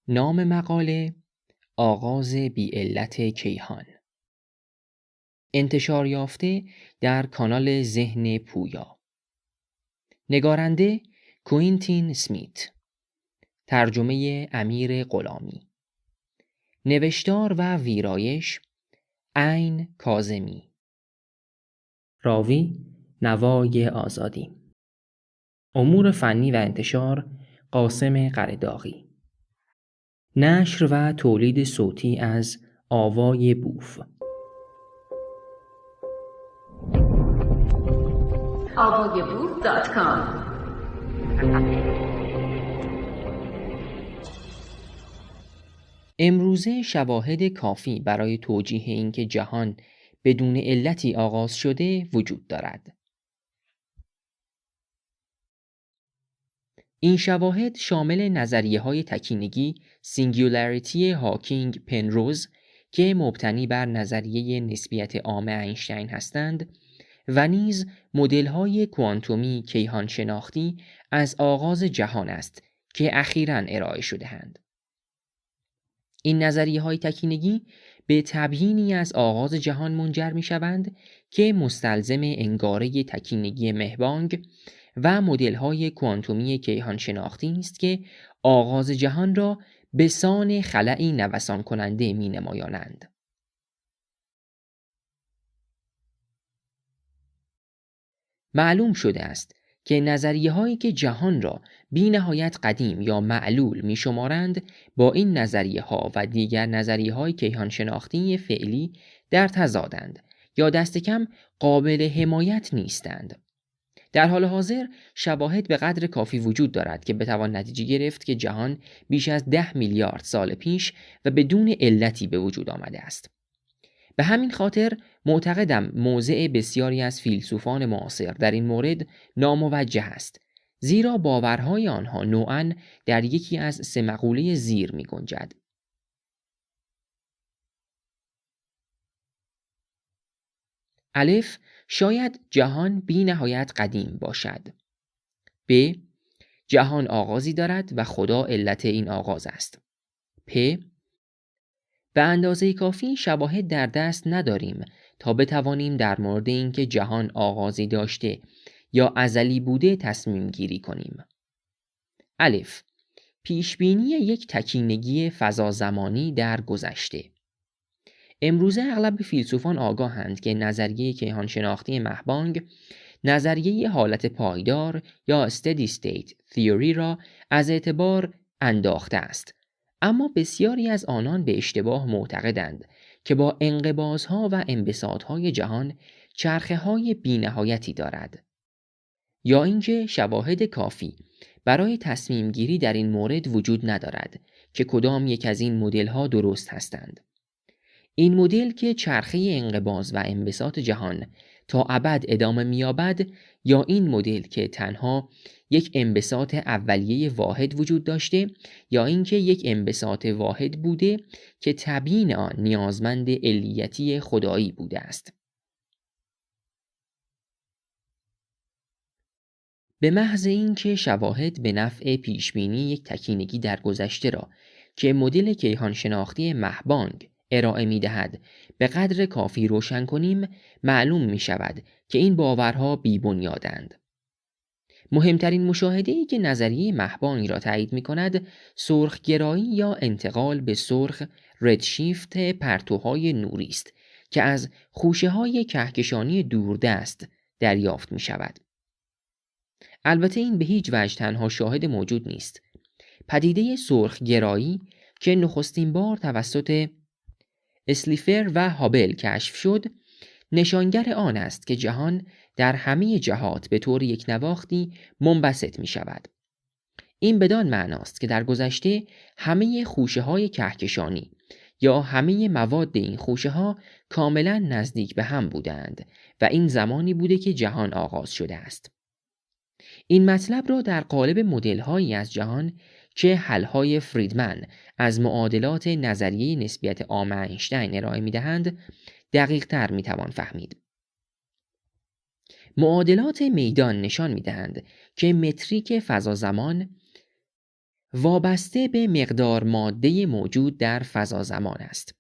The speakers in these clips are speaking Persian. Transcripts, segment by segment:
نام مقاله: آغاز بی علت کیهان. انتشار یافته در کانال ذهن پویا. نگارنده: کوینتین سمیت. ترجمه امیر غلامی. نوشتار و ویرایش: عین کاظمی. راوی: نوای آزادی. امور فنی و انتشار: قاسم قرداغی. نشر و تولید صوتی از آوای بوف. avayaboof.com. امروزه شواهد کافی برای توجیه اینکه جهان بدون علتی آغاز شده وجود دارد. این شواهد شامل نظریه‌های تکینگی سینگولاریتی هاکینگ پنروز که مبتنی بر نظریه نسبیت عام اینشتین هستند و نیز مدل‌های کوانتومی کیهان شناختی از آغاز جهان است که اخیراً ارائه شده‌اند. این نظریه‌های تکینگی به تبیینی از آغاز جهان منجر می‌شوند که مستلزم انگاره تکینگی مهبانگ و مدل‌های کوانتومی کیهان شناختی است که آغاز جهان را به سان خلأی نوسان کننده می‌نمایانند. معلوم شده است که نظریه‌هایی که جهان را بی نهایت قدیم یا معلول می‌شمارند با این نظریه‌ها و دیگر نظریه‌های کیهان شناختی فعلی در تضادند یا دست کم قابل حمایت نیستند. در حال حاضر شواهد به قدر کافی وجود دارد که بتوان نتیجه گرفت که جهان بیش از 10 میلیارد سال پیش و بدون علتی به وجود آمده است. به همین خاطر معتقدم موضع بسیاری از فیلسوفان معاصر در این مورد ناموجه است، زیرا باورهای آنها نوعاً در یکی از سه مقوله زیر می گنجد. الف: شاید جهان بی نهایت قدیم باشد. ب: جهان آغازی دارد و خدا علت این آغاز است. پ: به اندازه کافی شواهد در دست نداریم تا بتوانیم در مورد اینکه جهان آغازی داشته یا ازلی بوده تصمیم گیری کنیم. الف: پیشبینی یک تکینگی فضا زمانی در گذشته. امروزه اغلب فیلسوفان آگاهند که نظریه کیهان شناختی مهبانگ نظریه حالت پایدار یا steady state theory را از اعتبار انداخته است، اما بسیاری از آنان به اشتباه معتقدند که با انقباضها و انبساطهای جهان چرخه‌های بی‌نهایتی دارد، یا اینکه شواهد کافی برای تصمیم گیری در این مورد وجود ندارد که کدام یک از این مدل‌ها درست هستند. این مدل که چرخه انقباض و انبساط جهان تا ابد ادامه می‌یابد، یا این مدل که تنها یک انبساط اولیه واحد وجود داشته، یا اینکه یک انبساط واحد بوده که تبیین آن نیازمند علیتی خدایی بوده است. به محض اینکه شواهد به نفع پیشبینی یک تکینگی در گذشته را که مدل کیهان شناختی مهبانگ ارائه می دهد به قدر کافی روشن کنیم، معلوم می شود که این باورها بی بنیادند. مهمترین مشاهده‌ای که نظریه مهبانگ را تایید می کند سرخگرایی یا انتقال به سرخ ردشیفت پرتوهای نوری است که از خوشه‌های کهکشانی دوردست دریافت می شود. البته این به هیچ وجه تنها شاهد موجود نیست. پدیده سرخگرایی که نخستین بار توسط اسلیفر و هابل کشف شد، نشانگر آن است که جهان در همه جهات به طور یک نواختی منبسط می شود. این بدان معناست که در گذشته همه خوشه‌های کهکشانی یا همه مواد این خوشه‌ها کاملا نزدیک به هم بودند و این زمانی بوده که جهان آغاز شده است. این مطلب را در قالب مدل‌هایی از جهان که حل‌های فریدمن از معادلات نظریه نسبیت عام اینشتین ارائه می‌دهند دقیق‌تر می‌توان فهمید. معادلات میدان نشان می‌دهند که متریک فضا زمان وابسته به مقدار ماده موجود در فضا زمان است.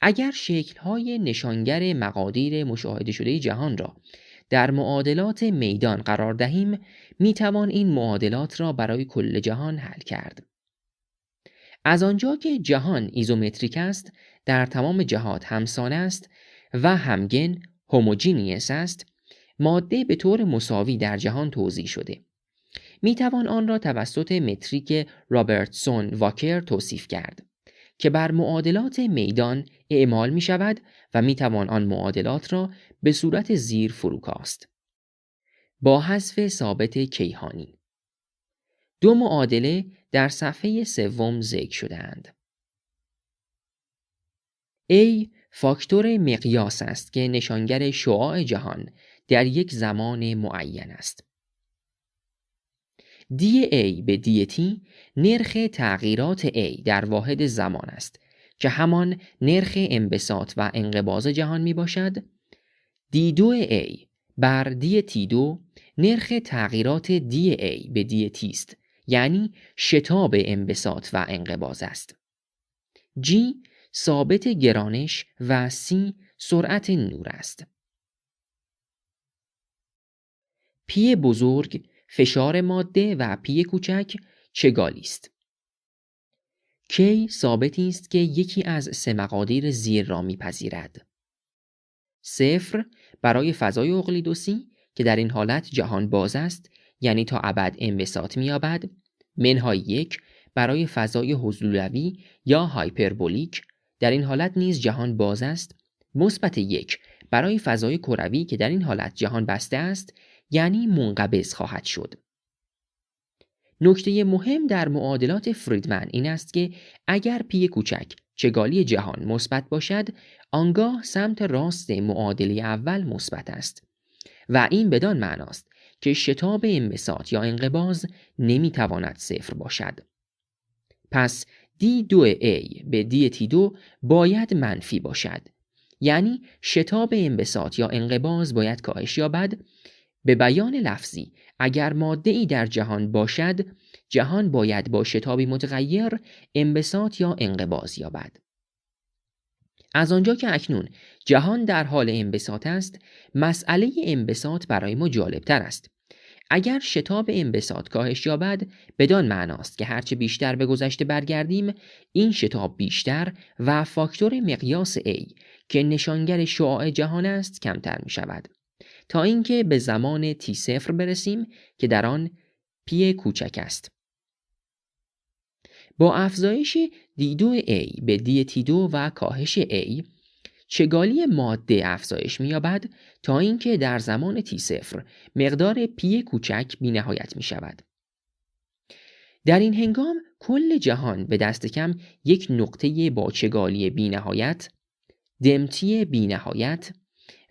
اگر شکل‌های نشانگر مقادیر مشاهده شده جهان را در معادلات میدان قرار دهیم، میتوان این معادلات را برای کل جهان حل کرد. از آنجا که جهان ایزومتریک است، در تمام جهات همسان است و همگن هوموجینیس است، ماده به طور مساوی در جهان توزیع شده. میتوان آن را توسط متریک رابرتسون واکر توصیف کرد که بر معادلات میدان اعمال می شود و می توان آن معادلات را به صورت زیر فروکاست. با حذف ثابت کیهانی. دو معادله در صفحه 3 ذکر شده‌اند. A فاکتور مقیاس است که نشانگر شعاع جهان در یک زمان معین است. dA به dt نرخ تغییرات A در واحد زمان است که همان نرخ انبساط و انقباض جهان می باشد. d2A بر dt2 نرخ تغییرات dA به dt است، یعنی شتاب انبساط و انقباض است. G ثابت گرانش و C سرعت نور است. P بزرگ فشار ماده و P کوچک چگالی است. K ثابتی است که یکی از سه مقادیر زیر را میپذیرد. 0 برای فضای اقلیدوسی که در این حالت جهان باز است، یعنی تا ابد انبساط می‌یابد. منهای 1 برای فضای حضولوی یا هایپربولیک، در این حالت نیز جهان باز است. مثبت 1 برای فضای کروی که در این حالت جهان بسته است، یعنی منقبض خواهد شد. نکته مهم در معادلات فریدمن این است که اگر پی کوچک چگالی جهان مثبت باشد، آنگاه سمت راست معادله اول مثبت است و این بدان معناست که شتاب انبساط یا انقباض نمیتواند 0 باشد. پس d2a به dt2 باید منفی باشد، یعنی شتاب انبساط یا انقباض باید کاهش یابد. به بیان لفظی اگر ماده‌ای در جهان باشد، جهان باید با شتابی متغیر انبساط یا انقباض یابد. از آنجا که اکنون جهان در حال انبساط است، مسئله انبساط برای ما جالبتر است. اگر شتاب انبساط کاهش یابد، بدان معناست که هرچه بیشتر به گذشته برگردیم، این شتاب بیشتر و فاکتور مقیاس A که نشانگر شعاع جهان است کمتر می شود، تا اینکه به زمان t0 برسیم که در آن پی کوچک است. با افزایش d2a به dt2 و کاهش a، چگالی ماده افزایش می‌یابد تا اینکه در زمان t0 مقدار پی کوچک بی‌نهایت می‌شود. در این هنگام کل جهان به دست کم یک نقطه با چگالی بی‌نهایت، دمتی بی‌نهایت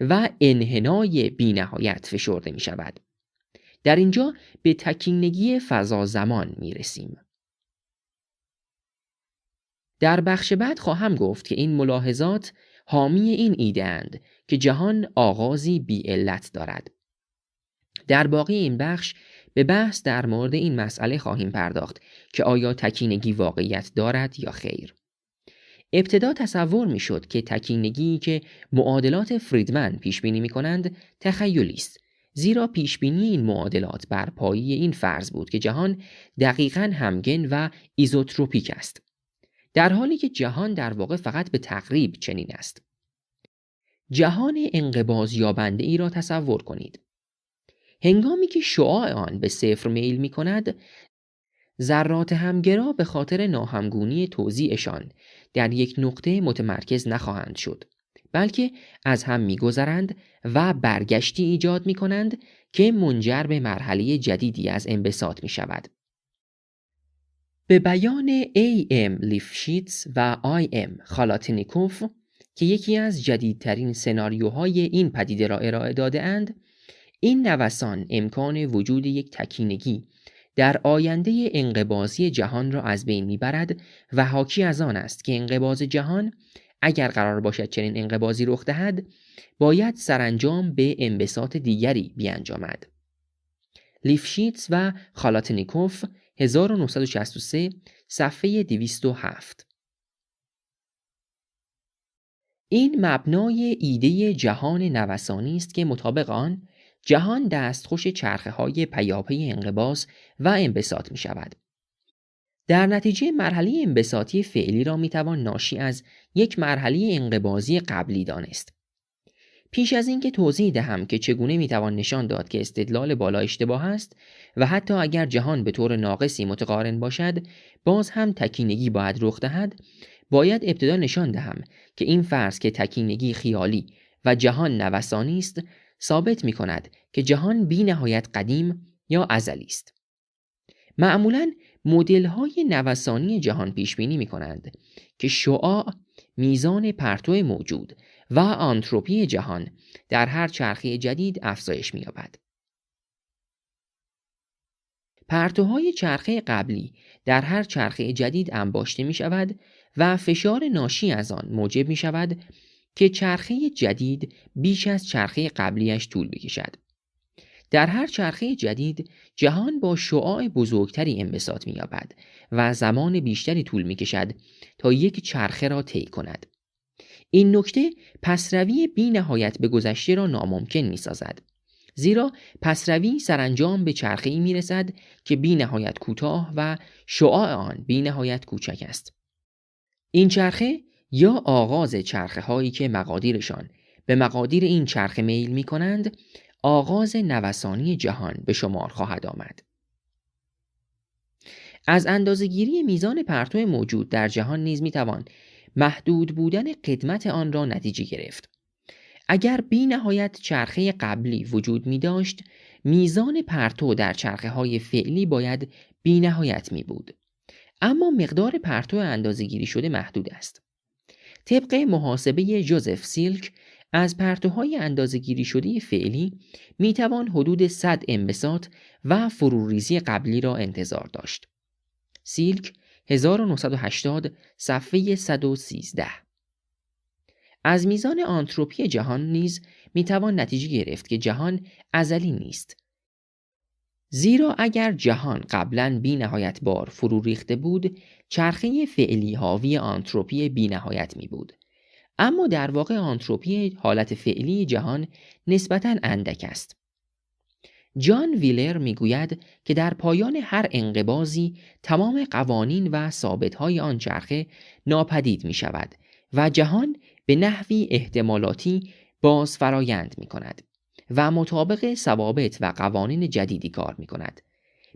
و انحنای بی‌نهایت فشرده می‌شود. در اینجا به تکینگی فضا زمان می‌رسیم. در بخش بعد خواهم گفت که این ملاحظات حامی این ایده اند که جهان آغازی بی علت دارد. در باقی این بخش به بحث در مورد این مسئله خواهیم پرداخت که آیا تکینگی واقعیت دارد یا خیر. ابتدا تصور می شد که تکینگی که معادلات فریدمن پیش بینی می کنند تخیلی است، زیرا پیش بینی این معادلات بر پایه این فرض بود که جهان دقیقاً همگن و ایزوتروپیک است، در حالی که جهان در واقع فقط به تقریب چنین است. جهان انقباض یابنده ای را تصور کنید. هنگامی که شعاع آن به 0 میل می کند، ذرات همگرا به خاطر ناهمگونی توزیعشان در یک نقطه متمرکز نخواهند شد، بلکه از هم می گذرند و برگشتی ایجاد می کنند که منجر به مرحله جدیدی از انبساط می شود. به بیان A.M. لیفشیتز و I.M. خالاتنیکوف که یکی از جدیدترین سناریوهای این پدیده را ارائه داده اند، این نوسان امکان وجود یک تکینگی در آینده انقباضی جهان را از بین میبرد و حاکی از آن است که انقباض جهان، اگر قرار باشد چنین انقباضی رخ دهد، باید سرانجام به انبساط دیگری بیانجامد. لیفشیتز و خالاتنیکوف 1963 صفحه 207. این مبنای ایده جهان نوسانی است که مطابق آن جهان دستخوش چرخه‌های پیاپی انقباض و انبساط می شود. در نتیجه مرحله انبساطی فعلی را می توان ناشی از یک مرحله انقباضی قبلی دانست. پیش از اینکه توضیح دهم که چگونه می توان نشان داد که استدلال بالا اشتباه است و حتی اگر جهان به طور ناقصی متقارن باشد باز هم تکینگی باید رخ دهد، باید ابتدا نشان دهم که این فرض که تکینگی خیالی و جهان نوسانی است ثابت می کند که جهان بی نهایت قدیم یا ازلی است. معمولاً مدل‌های نوسانی جهان پیش بینی می کنند که شعاع، میزان پرتو موجود و آنتروپی جهان در هر چرخه جدید افزایش می‌یابد. پرتوهای چرخه قبلی در هر چرخه جدید انباشته می شود و فشار ناشی از آن موجب می شود که چرخه جدید بیش از چرخه قبلیش طول بکشد. در هر چرخه جدید جهان با شعاع بزرگتری انبساط می یابد و زمان بیشتری طول می کشد تا یک چرخه را طی کند. این نکته پسروی بی نهایت به گذشته را ناممکن می سازد. زیرا پسروی سرانجام به چرخه‌ای می رسد که بی نهایت کوتاه و شعاع آن بی نهایت کوچک است. این چرخه یا آغاز چرخه هایی که مقادیرشان به مقادیر این چرخه میل می کنند آغاز نوسانی جهان به شمار خواهد آمد. از اندازه‌گیری میزان پرتو موجود در جهان نیز می توان محدود بودن قدمت آن را نتیجه گرفت. اگر بی نهایت چرخه قبلی وجود می داشت، میزان پرتو در چرخه های فعلی باید بی نهایت می بود. اما مقدار پرتو اندازه‌گیری شده محدود است. طبق محاسبه جوزف سیلک از پرتوهای اندازه‌گیری شده فعلی می توان حدود 100 انبساط و فروریزی قبلی را انتظار داشت. سیلک 1980 صفحه 113. از میزان آنتروپی جهان نیز می توان نتیجه گرفت که جهان ازلی نیست. زیرا اگر جهان قبلاً بی نهایت بار فرو ریخته بود، چرخه فعلی حاوی آنتروپی بی نهایت می بود. اما در واقع آنتروپی حالت فعلی جهان نسبتاً اندک است. جان ویلر می گوید که در پایان هر انقباضی تمام قوانین و ثابت‌های آن چرخه ناپدید می شود و جهان به نحوی احتمالاتی باز فرایند می کند و مطابق ثوابت و قوانین جدیدی کار می کند.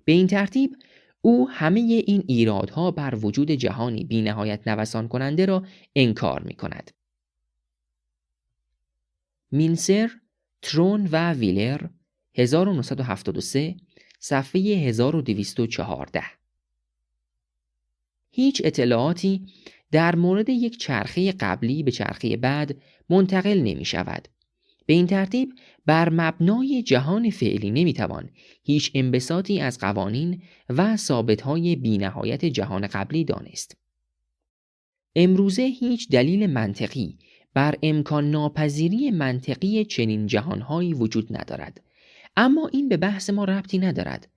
به این ترتیب او همه این ایرادها بر وجود جهانی بی نهایت نوسان کننده را انکار می کند. مینسر، ترون و ویلر 1973 صفحه 1214. هیچ اطلاعاتی در مورد یک چرخه قبلی به چرخه بعد منتقل نمی شود. به این ترتیب بر مبنای جهان فعلی نمی توان هیچ انبساطی از قوانین و ثابتهای بی نهایت جهان قبلی دانست. امروزه هیچ دلیل منطقی بر امکان ناپذیری منطقی چنین جهانهایی وجود ندارد. اما این به بحث ما ربطی ندارد.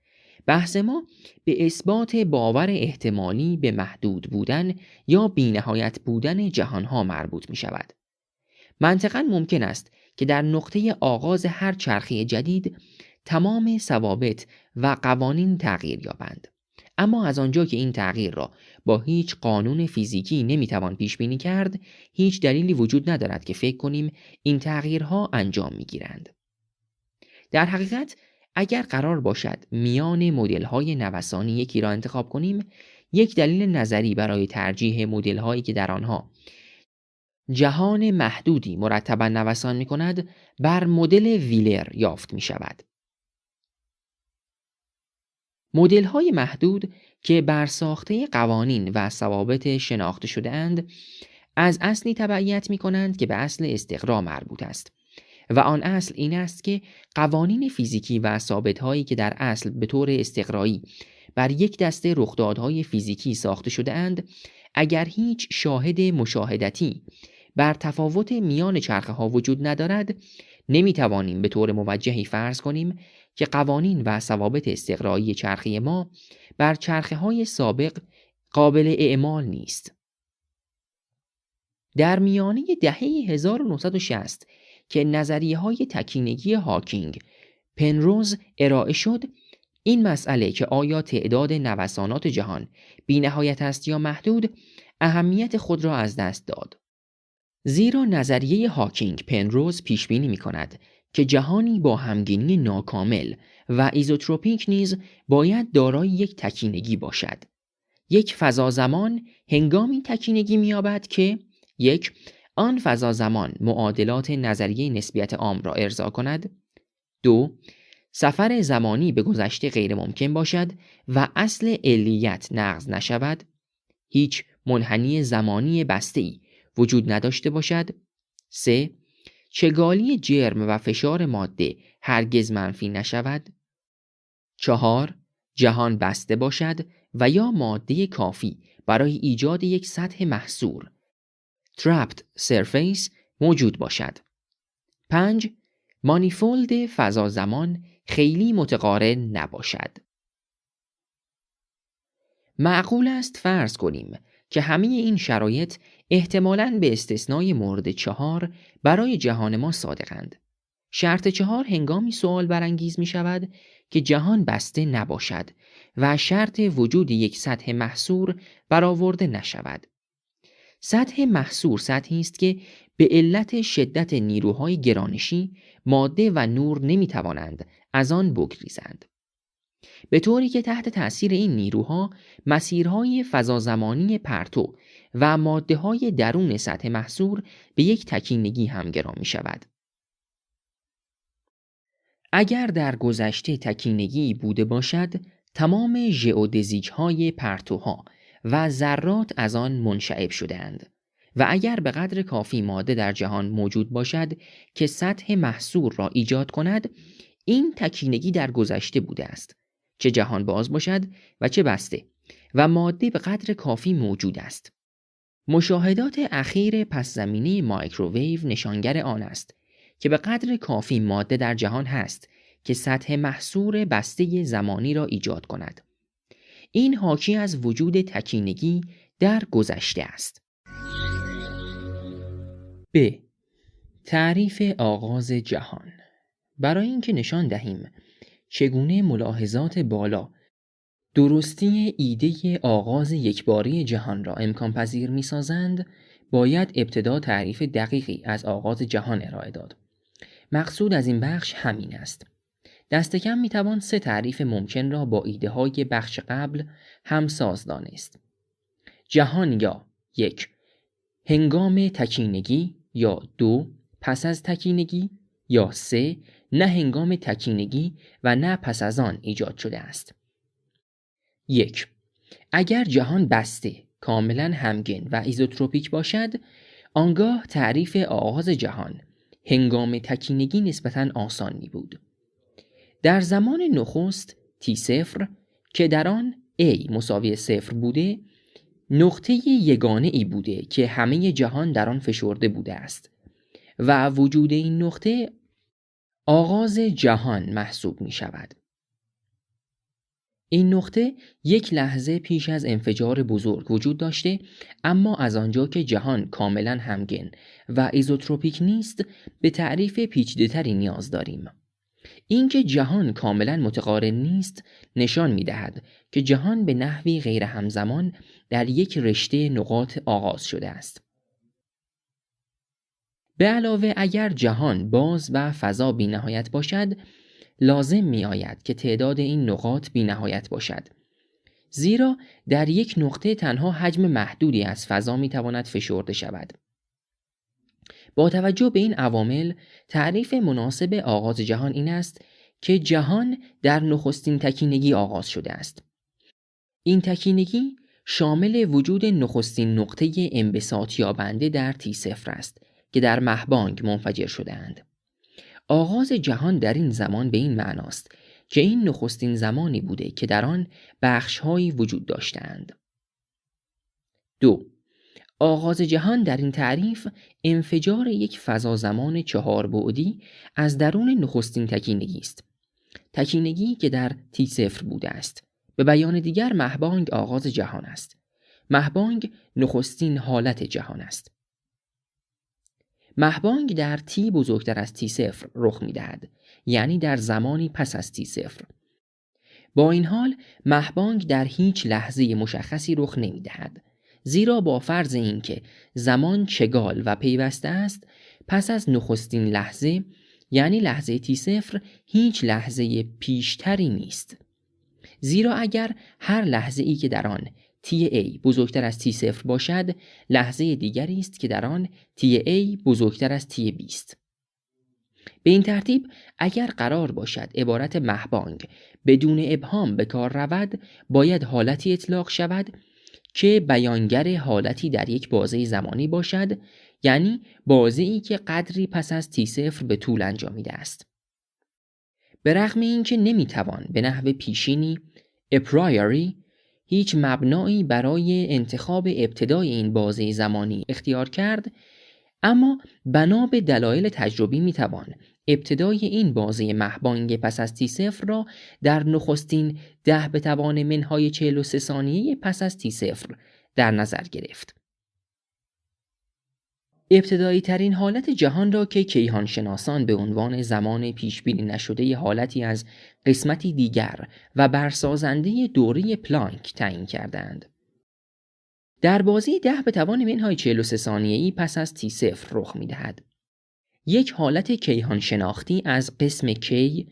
بحث ما به اثبات باور احتمالی به محدود بودن یا بی‌نهایت بودن جهانها مربوط می شود. منطقاً ممکن است که در نقطه آغاز هر چرخه جدید تمام ثوابت و قوانین تغییر یابند. اما از آنجا که این تغییر را با هیچ قانون فیزیکی نمیتوان پیش بینی کرد، هیچ دلیلی وجود ندارد که فکر کنیم این تغییرها انجام میگیرند. در حقیقت اگر قرار باشد میان مدل‌های نوسانی یکی را انتخاب کنیم، یک دلیل نظری برای ترجیح مدل‌هایی که در آنها جهان محدودی مرتباً نوسان می‌کند بر مدل ویلر یافت می‌شود. مدل‌های محدود که بر ساخته قوانین و ثوابت شناخته شده اند، از اصلی تبعیت می‌کنند که به اصل استقرا مربوط است و آن اصل این است که قوانین فیزیکی و ثابت‌هایی که در اصل به طور استقرایی بر یک دسته رخدادهای فیزیکی ساخته شده اند، اگر هیچ شاهد مشاهدتی بر تفاوت میان چرخه‌ها وجود ندارد، نمی‌توانیم به طور موجهی فرض کنیم که قوانین و ضوابط استقرایی چرخه ما بر چرخه‌های سابق قابل اعمال نیست. در میانه دهه 1960 که نظریه‌های تکینگی هاکینگ پنروز ارائه شد، این مسئله که آیا تعداد نوسانات جهان بی‌نهایت است یا محدود، اهمیت خود را از دست داد. زیرا نظریه هاکینگ پنروز پیش بینی می‌کند که جهانی با همگنی ناکامل و ایزوتروپیک نیز باید دارای یک تکینگی باشد. یک فضا زمان هنگامی تکینگی می‌یابد که 1. آن فضا زمان معادلات نظریه نسبیت عام را ارضا کند. 2. سفر زمانی به گذشته غیر ممکن باشد و اصل علیت نقض نشود. هیچ منحنی زمانی بسته‌ای وجود نداشته باشد. 3. چگالی جرم و فشار ماده هرگز منفی نشود. 4. جهان بسته باشد و یا ماده کافی برای ایجاد یک سطح محصور trapped surface موجود باشد. 5. مانیفولد فضا زمان خیلی متقارن نباشد. معقول است فرض کنیم که همه این شرایط احتمالاً به استثنای مورد 4 برای جهان ما صادقند. شرط 4 هنگامی سوال برانگیز می شود که جهان بسته نباشد و شرط وجود یک سطح محصور برآورده نشود. سطح محصور سطحی است که به علت شدت نیروهای گرانشی ماده و نور نمی توانند از آن بگریزند، به طوری که تحت تأثیر این نیروها مسیرهای فضازمانی پرتو و ماده‌های درون سطح محصور به یک تکینگی همگرا می شود. اگر در گذشته تکینگی بوده باشد، تمام ژئودزیک‌های پرتوها و ذرات از آن منشعب شده‌اند و اگر به قدر کافی ماده در جهان موجود باشد که سطح محصور را ایجاد کند، این تکینگی در گذشته بوده است، چه جهان باز باشد و چه بسته، و ماده به قدر کافی موجود است. مشاهدات اخیر پس زمینه مایکروویو نشانگر آن است که به قدر کافی ماده در جهان هست که سطح محصور بسته زمانی را ایجاد کند. این حاکی از وجود تکینگی در گذشته است. ب. تعریف آغاز جهان. برای اینکه نشان دهیم چگونه ملاحظات بالا درستی ایده آغاز یکباره جهان را امکان پذیر می سازند، باید ابتدا تعریف دقیقی از آغاز جهان ارائه داد. مقصود از این بخش همین است. دست کم می توان 3 تعریف ممکن را با ایده های بخش قبل همساز دانست. جهان یا 1. هنگام تکینگی، یا 2. پس از تکینگی، یا 3. نه هنگام تکینگی و نه پس از آن ایجاد شده است. 1. اگر جهان بسته، کاملا همگن و ایزوتروپیک باشد، آنگاه تعریف آغاز جهان هنگام تکینگی نسبتاً آسان می بود. در زمان نخست T0 که در آن A مساوی 0 بوده، نقطه یگانه ای بوده که همه جهان در آن فشرده بوده است و وجود این نقطه آغاز جهان محسوب می شود. این نقطه یک لحظه پیش از انفجار بزرگ وجود داشته، اما از آنجا که جهان کاملا همگن و ایزوتروپیک نیست، به تعریف پیچیده‌تری نیاز داریم. اینکه جهان کاملا متقارن نیست نشان می‌دهد که جهان به نحوی غیر همزمان در یک رشته نقاط آغاز شده است. به علاوه اگر جهان باز و فضا بی نهایت باشد، لازم می آید که تعداد این نقاط بی نهایت باشد، زیرا در یک نقطه تنها حجم محدودی از فضا می تواند فشرده شود. با توجه به این عوامل، تعریف مناسب آغاز جهان این است که جهان در نخستین تکینگی آغاز شده است. این تکینگی شامل وجود نخستین نقطه انبساط یابنده در T0 است که در مهبانگ منفجر شده اند. آغاز جهان در این زمان به این معناست که این نخستین زمانی بوده که در آن بخش‌هایی وجود داشتند. 2. آغاز جهان در این تعریف انفجار یک فضا زمان 4 بعدی از درون نخستین تکینگی است. تکینگی که در T0 بوده است. به بیان دیگر مهبانگ آغاز جهان است. مهبانگ نخستین حالت جهان است. مهبانگ در T بزرگتر از T0 رخ می‌دهد، یعنی در زمانی پس از T0. با این حال مهبانگ در هیچ لحظه مشخصی رخ نمی‌دهد، زیرا با فرض اینکه زمان چگال و پیوسته است، پس از نخستین لحظه یعنی لحظه T0 هیچ لحظه پیشتری نیست. زیرا اگر هر لحظه ای که در آن TA بزرگتر از T0 باشد، لحظه دیگری است که در آن TA بزرگتر از TB است. به این ترتیب اگر قرار باشد عبارت مهبانگ بدون ابهام به کار رود، باید حالتی اطلاق شود که بیانگر حالتی در یک بازه زمانی باشد، یعنی بازه‌ای که قدری پس از T0 به طول انجامیده است. به رغم اینکه نمیتوان به نحو پیشینی اپرایوری هیچ مبنایی برای انتخاب ابتدای این بازه زمانی اختیار کرد، اما بنا به دلایل تجربی میتوان ابتدای این بازه مهبانگ پس از T0 را در نخستین 10⁻43 ثانیه پس از T0 در نظر گرفت. ابتدایی ترین حالت جهان را که کیهان شناسان به عنوان زمان پیش بینی نشده حالتی از قسمتی دیگر و برسازنده دوره پلانک تعیین کردند. در بازی 10⁻43 ثانیه‌ای پس از T0 رخ می‌دهد. یک حالت کیهان شناختی از قسم کی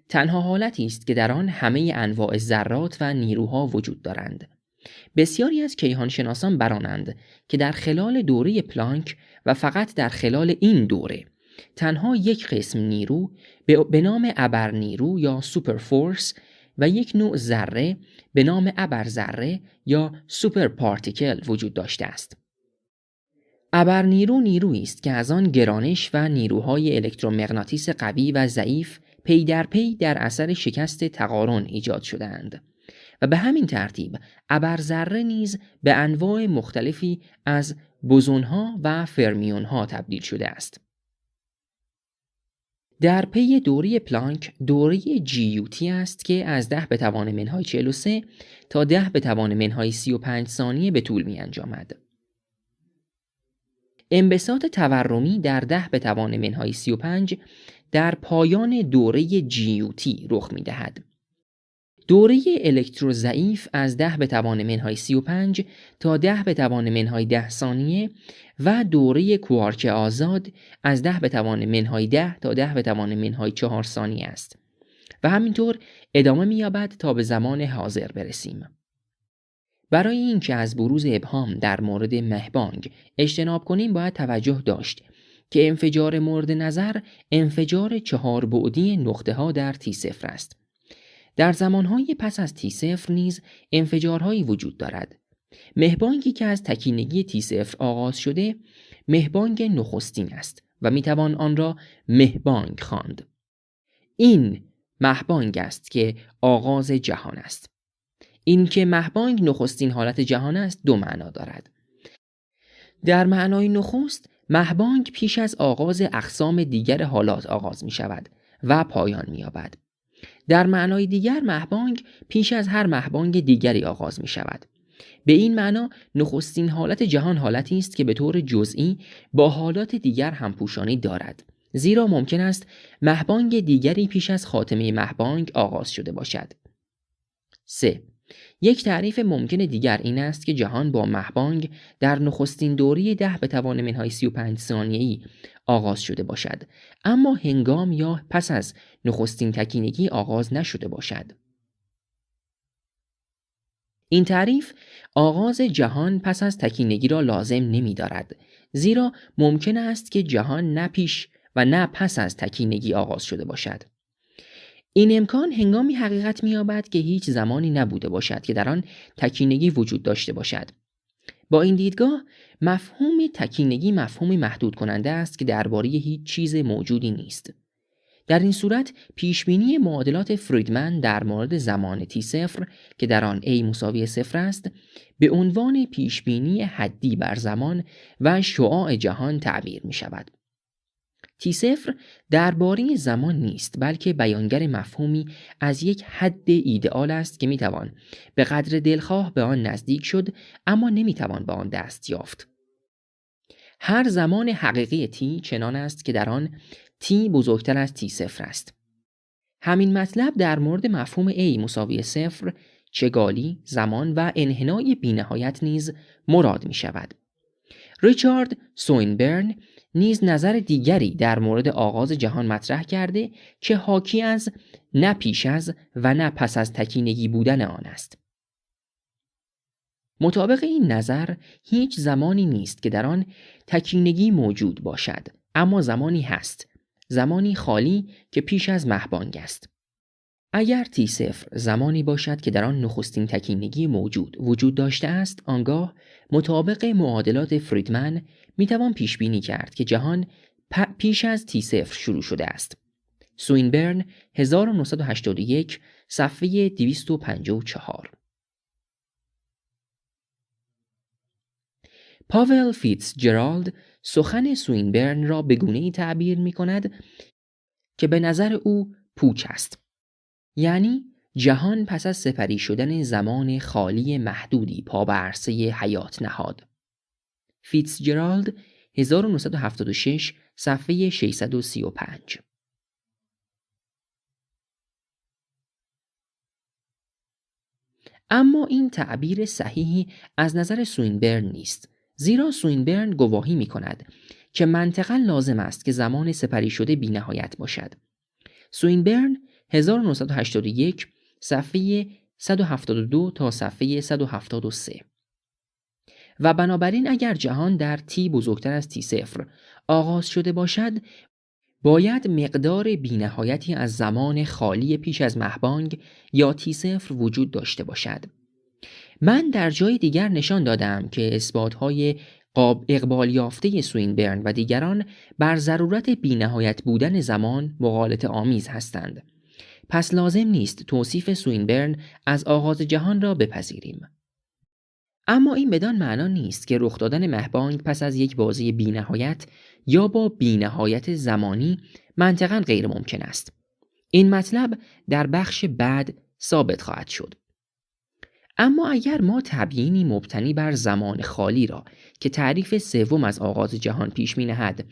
تنها حالتی است که در آن همه انواع ذرات و نیروها وجود دارند. بسیاری از کیهان شناسان برانند که در خلال دوره پلانک و فقط در خلال این دوره تنها یک قسم نیرو به نام ابرنیرو یا سوپر فورس و یک نوع ذره به نام ابرذره یا سوپر پارتیکل وجود داشته است. ابرنیرو نیرویی است که از آن گرانش و نیروهای الکترومغناطیس قوی و ضعیف پی در پی در اثر شکست تقارن ایجاد شده‌اند و به همین ترتیب ابرذره نیز به انواع مختلفی از بوزون‌ها و فرمیون‌ها تبدیل شده است. در پی دوره پلانک دوره GUT است که از 10⁻43 تا 10⁻35 ثانیه به طول می انجامد. انبساط تورمی در 10⁻35 در پایان دوره GUT رخ می دهد. دوره الکتروضعیف از 10⁻35 تا 10⁻10 ثانیه و دوره کوارک آزاد از 10⁻10 تا 10⁻4 ثانیه است و همینطور ادامه می‌یابد تا به زمان حاضر برسیم. برای اینکه از بروز ابهام در مورد مهبانگ اجتناب کنیم، باید توجه داشت که انفجار مورد نظر انفجار 4 بعدی نقطه‌ها در T0 است. در زمانهای پس از T0 نیز انفجارهایی وجود دارد. مهبانگی که از تکینگی T0 آغاز شده مهبانگ نخستین است و میتوان آن را مهبانگ خواند. این مهبانگ است که آغاز جهان است. این که مهبانگ نخستین حالت جهان است دو معنا دارد. در معنای نخست مهبانگ پیش از آغاز اقسام دیگر حالات آغاز می شود و پایان می یابد. در معنای دیگر مهبانگ پیش از هر مهبانگ دیگری آغاز می شود. به این معنا نخستین حالت جهان حالتی است که به طور جزئی با حالات دیگر همپوشانی دارد، زیرا ممکن است مهبانگ دیگری پیش از خاتمه مهبانگ آغاز شده باشد. 3. یک تعریف ممکن دیگر این است که جهان با مهبانگ در نخستین دوره 10⁻35 ثانیه‌ای آغاز شده باشد، اما هنگام یا پس از نخستین تکینگی آغاز نشده باشد. این تعریف آغاز جهان پس از تکینگی را لازم نمی دارد، زیرا ممکن است که جهان نه پیش و نه پس از تکینگی آغاز شده باشد. این امکان هنگامی حقیقت می‌یابد که هیچ زمانی نبوده باشد که در آن تکینگی وجود داشته باشد. با این دیدگاه مفهوم تکینگی مفهومی محدود کننده است که درباره هیچ چیز موجودی نیست. در این صورت پیشبینی معادلات فریدمن در مورد زمان T0 که در آن A مساوی 0 است به عنوان پیشبینی حدی بر زمان و شعاع جهان تعبیر می شود. تی0 درباره زمان نیست، بلکه بیانگر مفهومی از یک حد ایدئال است که میتوان به قدر دلخواه به آن نزدیک شد، اما نمیتوان به آن دست یافت. هر زمان حقیقی تی چنان است که در آن تی بزرگتر از تی0 است. همین مطلب در مورد مفهوم A مساوی 0، چگالی، زمان و انحنای بی‌نهایت نیز مراد می شود. ریچارد سوینبرن نیز نظر دیگری در مورد آغاز جهان مطرح کرده که حاکی از نه پیش از و نه پس از تکینگی بودن آن است. مطابق این نظر هیچ زمانی نیست که در آن تکینگی موجود باشد، اما زمانی هست، زمانی خالی که پیش از مهبانگ است. اگر تی0 زمانی باشد که در آن نخستین تکینگی موجود وجود داشته است، آنگاه مطابق معادلات فریدمن میتوان پیش بینی کرد که جهان پیش از تی0 شروع شده است. سوینبرن 1981 صفحه 254. پاول فیتزجرالد سخن سوینبرن را به گونه‌ای تعبیر می‌کند که به نظر او پوچ است. یعنی جهان پس از سپری شدن زمان خالی محدودی پا به عرصه حیات نهاد. فیتزجرالد 1976 صفحه 635. اما این تعبیر صحیحی از نظر سوینبرن نیست، زیرا سوینبرن گواهی می کند که منطقاً لازم است که زمان سپری شده بی نهایت باشد. سوینبرن 1981 صفحه 172 تا صفحه 173. و بنابراین اگر جهان در تی بزرگتر از تی0 آغاز شده باشد، باید مقدار بی‌نهایتی از زمان خالی پیش از مهبانگ یا تی0 وجود داشته باشد. من در جای دیگر نشان دادم که اثبات‌های اقبال یافته سوینبرن و دیگران بر ضرورت بی‌نهایت بودن زمان مغالطه آمیز هستند. پس لازم نیست توصیف سوینبرن از آغاز جهان را بپذیریم. اما این بدان معنا نیست که رخ دادن مهبانگ پس از یک بازی بی‌نهایت یا با بی‌نهایت زمانی منطقاً غیر ممکن است. این مطلب در بخش بعد ثابت خواهد شد. اما اگر ما تبیینی مبتنی بر زمان خالی را که تعریف سوم از آغاز جهان پیش می نهد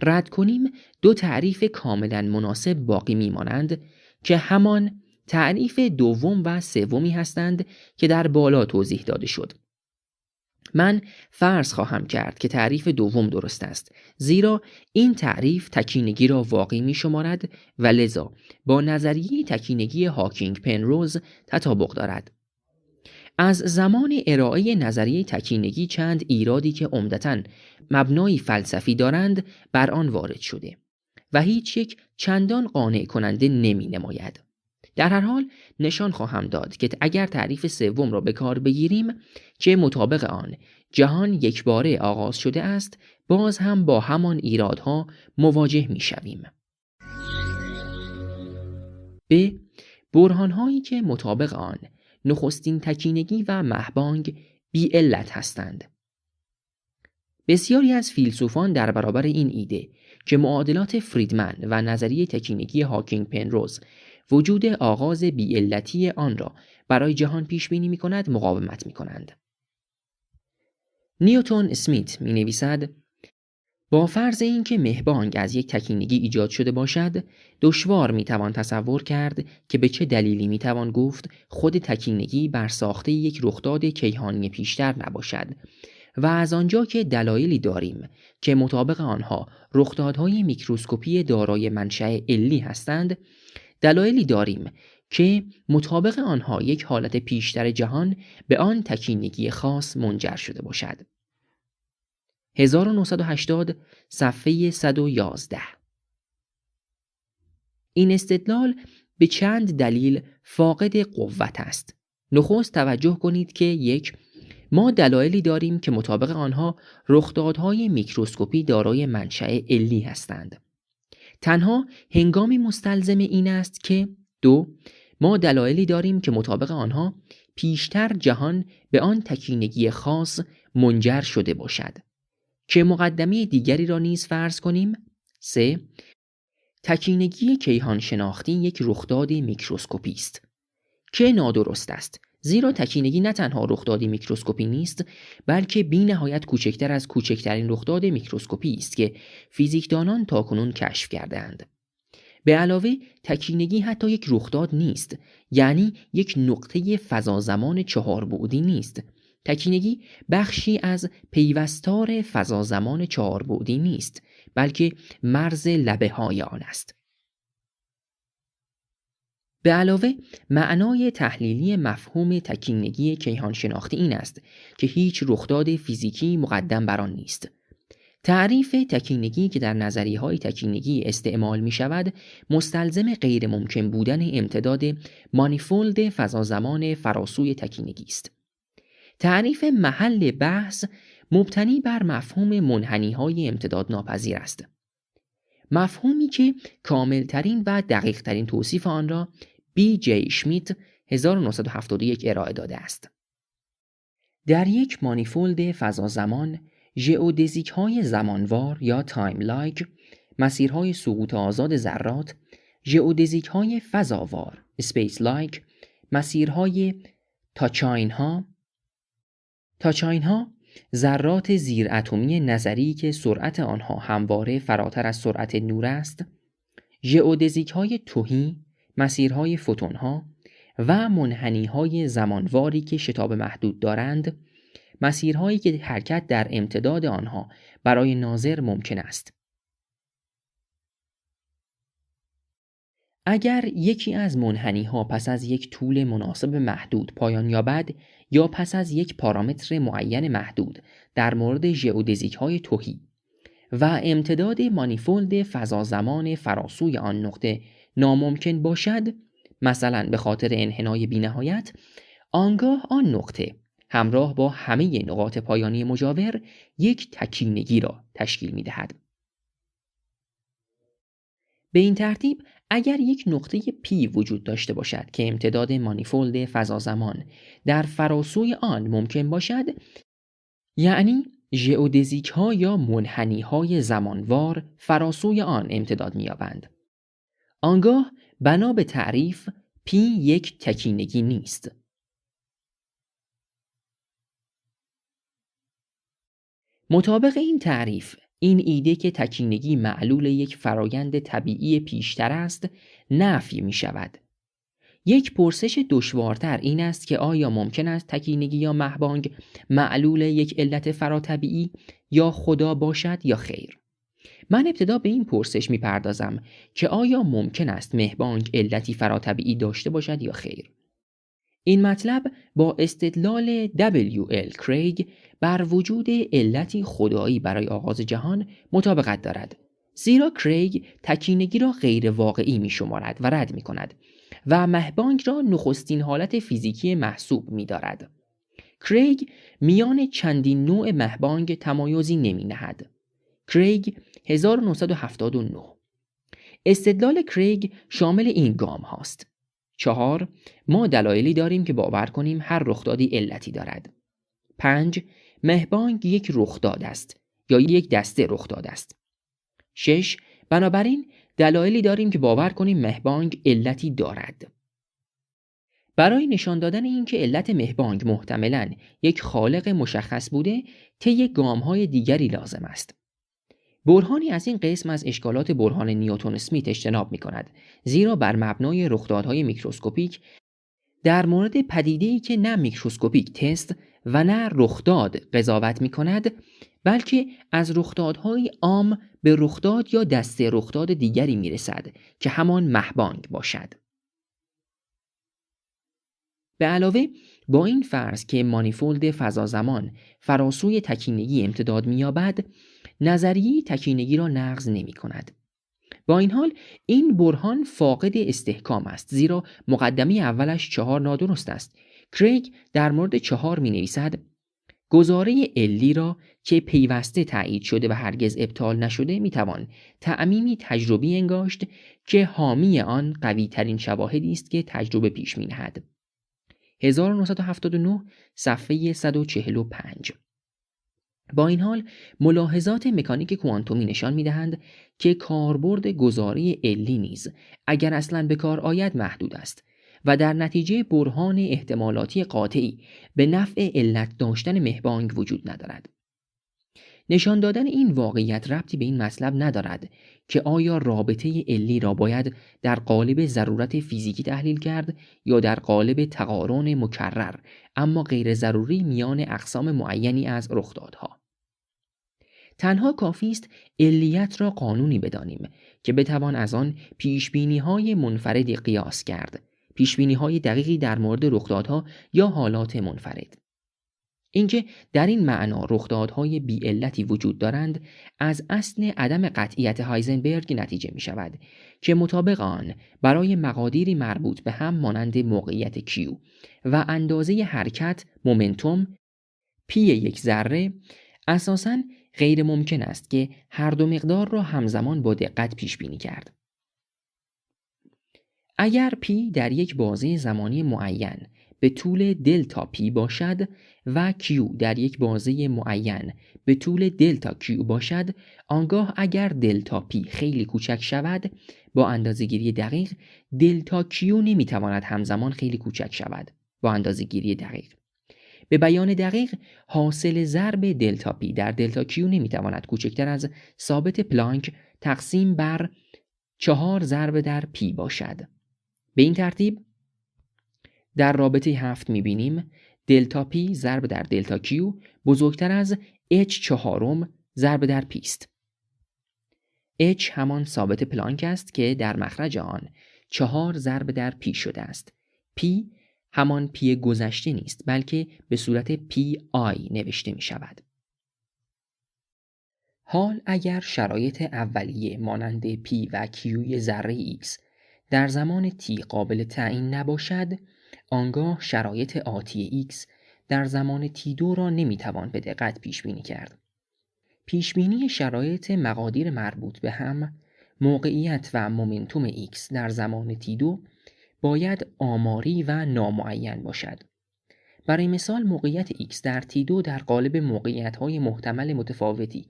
رد کنیم، دو تعریف کاملا مناسب باقی می مانند که همان تعریف دوم و سومی هستند که در بالا توضیح داده شد. من فرض خواهم کرد که تعریف دوم درست است، زیرا این تعریف تکینگی را واقعی می شمارد و لذا با نظریه تکینگی هاکینگ پنروز تطابق دارد. از زمان ارائه نظریه تکینگی چند ایرادی که عمدتاً مبنای فلسفی دارند بر آن وارد شده و هیچ یک چندان قانع کننده نمی نماید. در هر حال نشان خواهم داد که اگر تعریف سوم را به کار بگیریم که مطابق آن جهان یکباره آغاز شده است، باز هم با همان ایرادها مواجه می شویم. ب. برهان‌هایی که مطابق آن نخستین تکینگی و مهبانگ بی علت هستند. بسیاری از فیلسوفان در برابر این ایده که معادلات فریدمن و نظریه تکینگی هاکینگ پنروز وجود آغاز بی علتی آن را برای جهان پیش بینی می کند مقاومت می کنند. نیوتن اسمیت می نویسد با فرض اینکه مهبانگ از یک تکینگی ایجاد شده باشد، دشوار می توان تصور کرد که به چه دلیلی می توان گفت خود تکینگی بر ساخته یک رخداد کیهانی پیشتر نباشد و از آنجا که دلایلی داریم که مطابق آنها رخدادهای میکروسکوپی دارای منشأ علی هستند، دلایلی داریم که مطابق آنها یک حالت پیشتر جهان به آن تکینگی خاص منجر شده باشد. 1980 صفحه 111. این استدلال به چند دلیل فاقد قوت است. نخست توجه کنید که 1. ما دلایلی داریم که مطابق آنها رخدادهای میکروسکوپی دارای منشأ علی هستند. تنها هنگامی مستلزم این است که 2. ما دلایلی داریم که مطابق آنها پیشتر جهان به آن تکینگی خاص منجر شده باشد که مقدمه دیگری را نیز فرض کنیم. 3. تکینگی کیهان شناختی یک رخداد میکروسکوپی است که نادرست است، زیرا تکینگی نه تنها رخدادی میکروسکوپی نیست، بلکه بی نهایت کوچکتر از کوچکترین رخداد میکروسکوپی است که فیزیکدانان تاکنون کشف کردند. به علاوه تکینگی حتی یک رخداد نیست، یعنی یک نقطه فضا-زمان 4 بعدی نیست. تکینگی بخشی از پیوستار فضا-زمان 4 بعدی نیست، بلکه مرز لبه‌های آن است. به علاوه معنای تحلیلی مفهوم تکینگی کیهان شناختی این است که هیچ رخداد فیزیکی مقدم بر آن نیست. تعریف تکینگی که در نظریه‌های تکینگی استعمال می‌شود مستلزم غیر ممکن بودن امتداد مانیفولد فضا-زمان فراسوی تکینگی است. تعریف محل بحث مبتنی بر مفهوم منحنی‌های امتداد ناپذیر است. مفهومی که کاملترین و دقیقترین توصیف آن را B.J. شمیت 1971 ارائه داده است. در یک مانیفولد فضا-زمان، ژئودزیک‌های زمانوار یا تایم لایک، مسیرهای سقوط آزاد ذرات، ژئودزیک‌های فضاوار اسپیس لایک، مسیرهای تاچاین‌ها ذرات زیر اتمی نظری که سرعت آنها همواره فراتر از سرعت نور است، ژئودزیک‌های تهی، مسیرهای فوتون‌ها و منحنی‌های زمانواری که شتاب محدود دارند، مسیرهایی که حرکت در امتداد آنها برای ناظر ممکن است. اگر یکی از منحنی‌ها پس از یک طول مناسب محدود پایان یابد یا پس از یک پارامتر معین محدود در مورد ژئودزیک‌های تهی و امتداد مانیفولد فضا-زمان فراسوی آن نقطه ناممکن باشد، مثلا به خاطر انحنای بی‌نهایت، آنگاه آن نقطه همراه با همه نقاط پایانی مجاور یک تکینگی را تشکیل می‌دهد. به این ترتیب اگر یک نقطه پی وجود داشته باشد که امتداد مانیفولد فضا-زمان در فراسوی آن ممکن باشد، یعنی ژئودزیک‌ها یا منحنی‌های زمانوار فراسوی آن امتداد می‌یابند، آنگاه بنا به تعریف پی یک تکینگی نیست. مطابق این تعریف، این ایده که تکینگی معلول یک فرایند طبیعی پیشتر است نفی می شود. یک پرسش دشوارتر این است که آیا ممکن است تکینگی یا مهبانگ معلول یک علت فراطبیعی یا خدا باشد یا خیر؟ من ابتدا به این پرسش می پردازم که آیا ممکن است مهبانگ علتی فراطبیعی داشته باشد یا خیر؟ این مطلب با استدلال W.L. کریگ بر وجود علتی خدایی برای آغاز جهان مطابقت دارد، زیرا کریگ تکینگی را غیر واقعی می شمارد و رد می کند و مهبانگ را نخستین حالت فیزیکی محسوب می دارد. کریگ میان چندین نوع مهبانگ تمایزی نمی نهد. کریگ 1979. استدلال کریگ شامل این گام هاست: 4. ما دلایلی داریم که باور کنیم هر رخدادی علتی دارد. 5. مهبانگ یک رخداد است یا یک دسته رخداد است. 6. بنابراین دلایلی داریم که باور کنیم مهبانگ علتی دارد. برای نشان دادن اینکه علت مهبانگ محتملاً یک خالق مشخص بوده، طی گام‌های دیگری لازم است. برهانی از این قسم از اشکالات برهان نیوتن اسمیت اجتناب می‌کند، زیرا بر مبنای رخدادهای میکروسکوپیک در مورد پدیده‌ای که نه میکروسکوپیک تست و نه رخداد قضاوت می‌کند، بلکه از رخدادهای عام به رخداد یا دسته رخداد دیگری می‌رسد که همان مهبانگ باشد. به علاوه با این فرض که مانیفولد فضا-زمان فراسوی تکینگی امتداد می‌یابد، نظریه تکینگی را نقض نمی‌کند. با این حال این برهان فاقد استحکام است، زیرا مقدمه اولش 4 نادرست است. کریگ در مورد 4 می‌نویسد: گزاره علی را که پیوسته تایید شده و هرگز ابطال نشده میتوان تعمیمی تجربی انگاشت که حامی آن قوی ترین شواهدی است که تجربه پیش می‌نهد. 1979 صفحه 145. با این حال ملاحظات مکانیک کوانتومی نشان می‌دهند که کاربرد گذاری علی نیز اگر اصلاً به کار آید محدود است و در نتیجه برهان احتمالاتی قاطعی به نفع علت داشتن مهبانگ وجود ندارد. نشان دادن این واقعیت ربطی به این مطلب ندارد که آیا رابطه علی را باید در قالب ضرورت فیزیکی تحلیل کرد یا در قالب تقارن مکرر اما غیر ضروری میان اقسام معینی از رخدادها. تنها کافی است علیت را قانونی بدانیم که بتوان از آن پیشبینی‌های منفردی قیاس کرد، پیشبینی‌های دقیقی در مورد رخدادها یا حالات منفرد. اینکه در این معنا رخدادهای بی علتی وجود دارند از اصل عدم قطعیت هایزنبرگ نتیجه می شود که مطابق آن برای مقادیری مربوط به هم مانند موقعیت کیو و اندازه حرکت مومنتوم پی یک ذره اساساً غیر ممکن است که هر دو مقدار را همزمان با دقت پیش بینی کرد. اگر پی در یک بازه زمانی معین به طول دلتا پی باشد و کیو در یک بازه معین به طول دلتا کیو باشد، آنگاه اگر دلتا پی خیلی کوچک شود با اندازه‌گیری دقیق دلتا کیو نمیتواند همزمان خیلی کوچک شود با اندازه‌گیری دقیق. به بیان دقیق حاصل ضرب دلتا پی در دلتا کیو نمیتواند کوچکتر از ثابت پلانک تقسیم بر 4 ضرب در پی باشد. به این ترتیب در رابطه 7 میبینیم دلتا پی ضرب در دلتا کیو بزرگتر از h چهارم ضرب در پی است. h همان ثابت پلانک است که در مخرج آن 4 ضرب در پی شده است. پی همان پی گذشته نیست بلکه به صورت پی آی نوشته می شود. حال اگر شرایط اولیه مانند پی و کیوی ذره x در زمان t قابل تعیین نباشد، آنگاه شرایط آتی x در زمان t2 را نمیتوان به دقت پیش بینی کرد. پیش بینی شرایط مقادیر مربوط به هم، موقعیت و مومنتوم x در زمان t2 باید آماری و نامعین باشد. برای مثال موقعیت x در t2 در قالب موقعیت‌های محتمل متفاوتی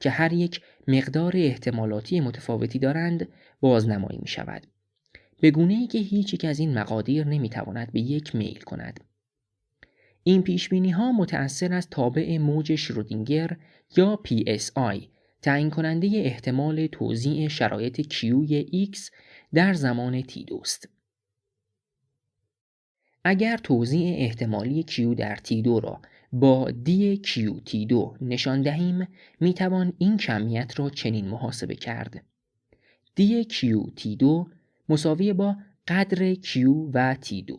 که هر یک مقدار احتمالاتی متفاوتی دارند بازنمایی می شود. به گونه‌ای که هیچ یک از این مقادیر نمیتواند به یک میل کند. این پیشبینی‌ها متأثر از تابع موج شرودینگر یا PSI تعیین کننده احتمال توزیع شرایط کیوی x در زمان t2 است. اگر توزیع احتمالی کیو در t2 را با دی کیو t2 نشان دهیم میتوان این کمیت را چنین محاسبه کرد: دی کیو t2 مساوی با قدر کیو و t2.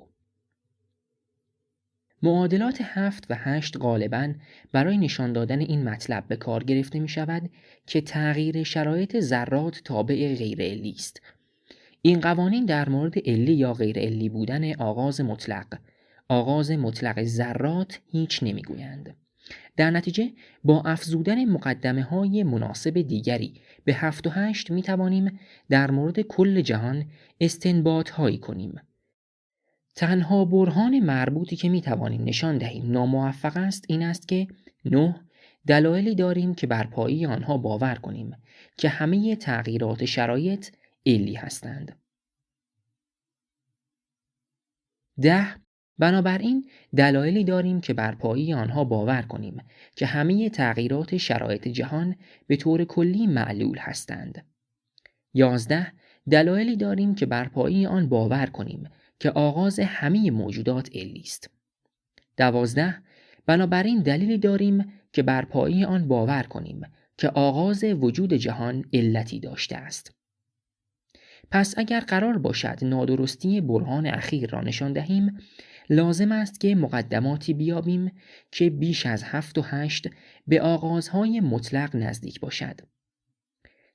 معادلات 7 و 8 غالباً برای نشان دادن این مطلب به کار گرفته می شود که تغییر شرایط ذرات تابع غیر علی است. این قوانین در مورد علی یا غیر علی بودن آغاز مطلق ذرات هیچ نمیگویند. در نتیجه با افزودن مقدمه های مناسب دیگری به 7 و 8 می توانیم در مورد کل جهان استنباط هایی کنیم. تنها برهان مربوطی که می توانیم نشان دهیم ناموفق است این است که 9 دلایلی داریم که بر پایه آنها باور کنیم که همه تغییرات شرایط علی هستند. 10 بنابراین دلایلی داریم که بر پایه آنها باور کنیم که همه تغییرات شرایط جهان به طور کلی معلول هستند. 11 دلایلی داریم که بر پایه آن باور کنیم که آغاز همه موجودات علی است. 12 بنابراین دلیلی داریم که بر پایه آن باور کنیم که آغاز وجود جهان علتی داشته است. پس اگر قرار باشد نادرستی برهان اخیر را نشان دهیم، لازم است که مقدماتی بیابیم که بیش از 7 و 8 به آغازهای مطلق نزدیک باشد.